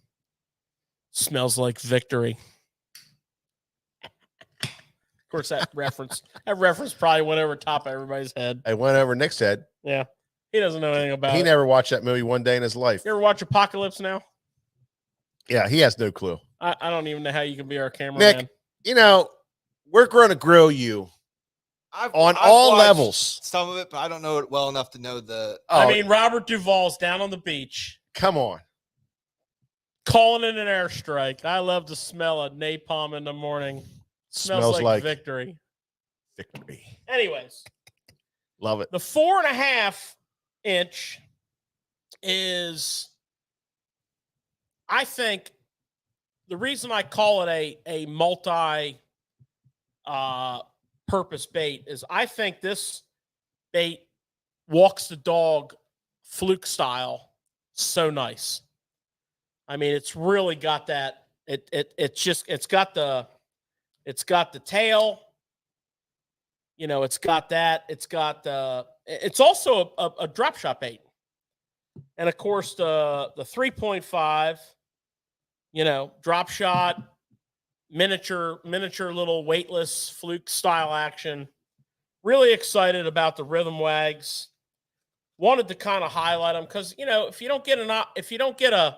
Smells like victory. Of course, that reference probably went over top of everybody's head. I went over Nick's head. Yeah. He doesn't know anything about it. He never watched that movie one day in his life. You ever watch Apocalypse Now? Yeah, he has no clue. I don't even know how you can be our cameraman. Nick, we're going to grill you I've all watched levels. some of it, but I don't know it well enough to know the. I mean, Robert Duvall's down on the beach. Come on. Calling in an airstrike. I love the smell of napalm in the morning. Smells like victory. Victory. Anyways. Love it. The 4.5 inch is, I think, the reason I call it a multi purpose bait is I think this bait walks the dog fluke style so nice. I mean, it's really got that. It's got the tail. It's got that. It's also a drop shot bait, and of course the 3.5. Drop shot, miniature little weightless fluke style action. Really excited about the Rhythm Wags. Wanted to kind of highlight them because if you don't get a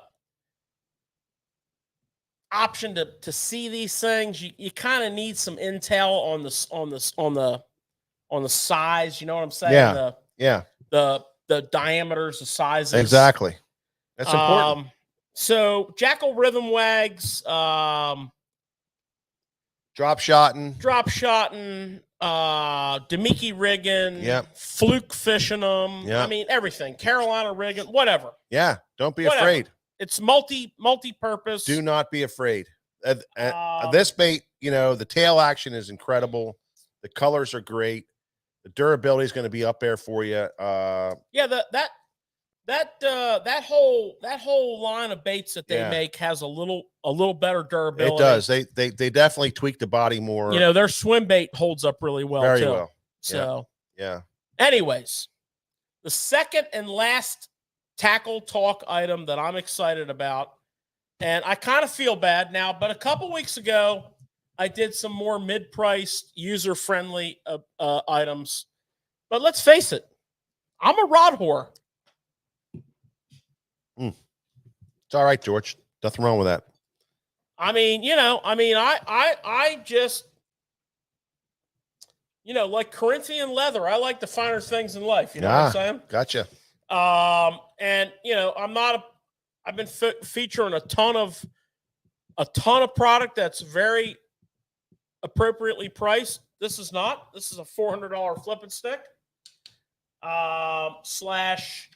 option to see these things, you kind of need some intel on the size. You know what I'm saying? Yeah. The diameters, the sizes. Exactly. That's important. So Jackal Rhythm Wags, drop shotting, Demiki rigging, Yep. fluke fishing them. Yep. I mean, everything. Carolina rigging, whatever. Yeah. Don't be Whatever. afraid. It's multi-purpose. Do not be afraid. This bait, the tail action is incredible. The colors are great. The durability is going to be up there for you. Yeah, that whole line of baits that they make has a little better durability. It does. They definitely tweak the body more. Their swim bait holds up really well. Very too. well. So yeah. Anyways, the second and last tackle talk item that I'm excited about, and I kind of feel bad now, but a couple weeks ago I did some more mid-priced, user-friendly items. But let's face it, I'm a rod whore. It's all right, George. Nothing wrong with that. I just, like Corinthian leather. I like the finer things in life. You know what I'm saying? Gotcha. And I've been featuring a ton of product that's very appropriately priced. This is not. This is a $400 flipping stick slash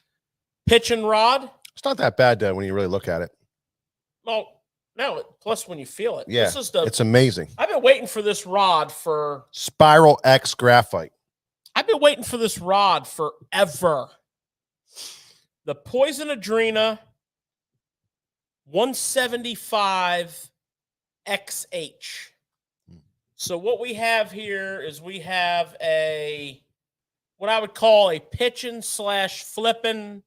pitching rod. It's not that bad though when you really look at it. Well, no. Plus, when you feel it, Yeah, this is it's amazing. I've been waiting for this rod for Spiral X graphite. I've been waiting for this rod forever. The Poison Adrena 175 XH. So what we have here is we have what I would call a pitching slash flipping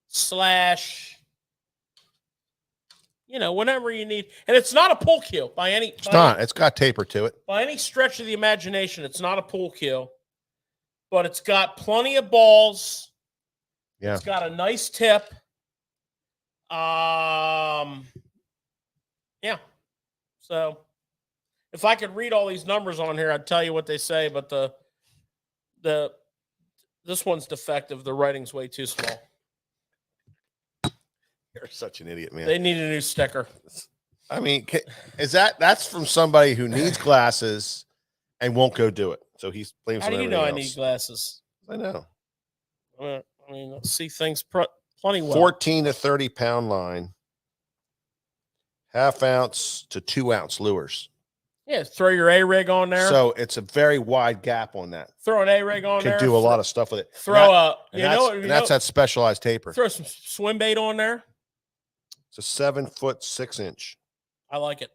slash, whatever you need. And it's not a pull cue by any. It's not. It's got taper to it. By any stretch of the imagination, it's not a pull cue. But it's got plenty of balls. Yeah. It's got a nice tip. Yeah. So if I could read all these numbers on here, I'd tell you what they say, but this one's defective. The writing's way too small. You're such an idiot, man. They need a new sticker. I mean, that's from somebody who needs glasses and won't go do it. So he's blames How on do you know I everything need else. glasses? I know. I mean, I see things plenty well. 14 to 30 pound line, 1/2 ounce to 2 ounce lures. Yeah, throw your A-rig on there. So it's a very wide gap on that. Throw an A-rig on there. Can do a lot of stuff with it. That's that specialized taper. Throw some swim bait on there. It's a 7-foot 6-inch. I like it.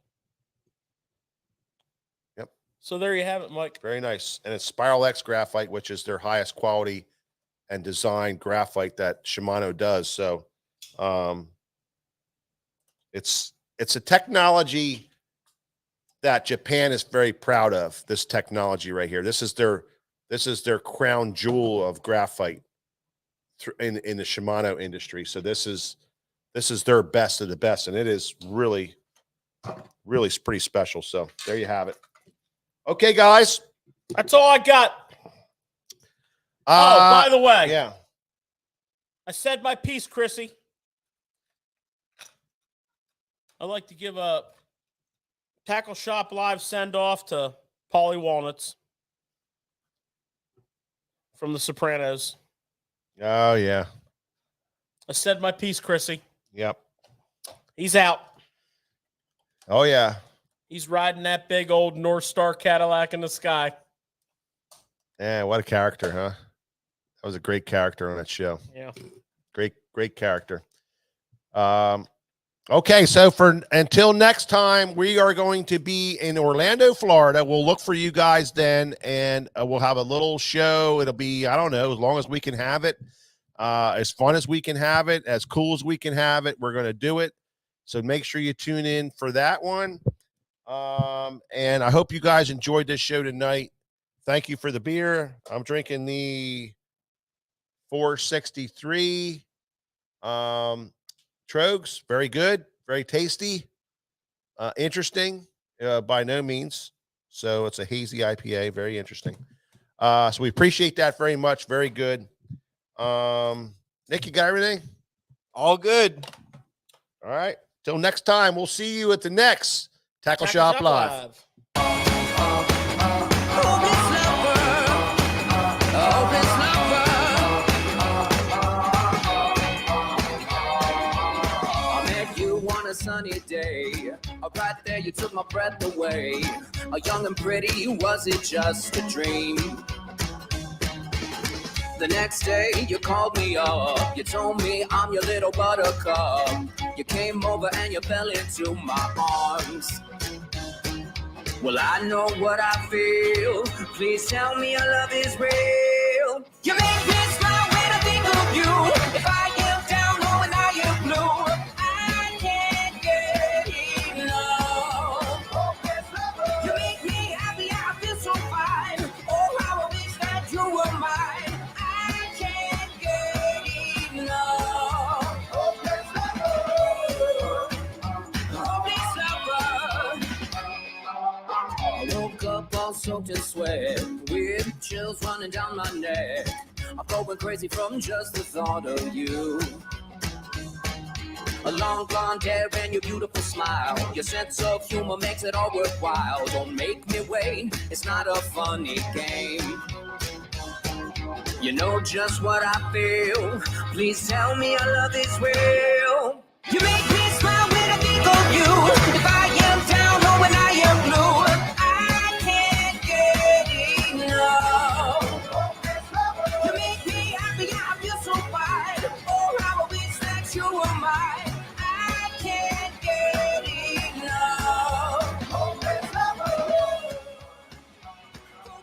Yep. So there you have it, Mike. Very nice. And it's Spiral X graphite, which is their highest quality and design graphite that Shimano does. So it's a technology that Japan is very proud of. This technology right here. This is their crown jewel of graphite in the Shimano industry. So this is their best of the best, and it is really pretty special. So there you have it. Okay, guys, that's all I got. By the way, yeah, I said my piece, Chrissy. I'd like to give a Tackle Shop Live send-off to Paulie Walnuts from The Sopranos. Oh yeah, I said my piece, Chrissy. Yep. He's out. Oh yeah. He's riding that big old North Star Cadillac in the sky. Yeah, what a character, huh? That was a great character on that show. Yeah. Great character. Okay, so until next time, we are going to be in Orlando, Florida. We'll look for you guys then, and we'll have a little show. It'll be, I don't know, as long as we can have it, as fun as we can have it, as cool as we can have it. We're going to do it. So make sure you tune in for that one. And I hope you guys enjoyed this show tonight. Thank you for the beer. I'm drinking the 463 Trogs. Very good, very tasty, interesting, by no means. So it's a hazy IPA, very interesting. So we appreciate that very much. Very good. Nick, you got everything? All good. All right. Till next time, we'll see you at the next Tackle Shop Live. A sunny day, right there you took my breath away. A young and pretty, was it just a dream? The next day you called me up, you told me I'm your little buttercup. You came over and you fell into my arms. Well, I know what I feel. Please tell me your love is real. You make me smile when I think of you. If I am down low and I am blue, I can't get enough. You make me happy, I feel so fine. Oh, how I wish that you were mine. I can't get enough. I woke up all soaked in sweat, with chills running down my neck. I'm going crazy from just the thought of you. A long blonde hair and your beautiful smile. Your sense of humor makes it all worthwhile. Don't make me wait, it's not a funny game. You know just what I feel. Please tell me our love is real. You make me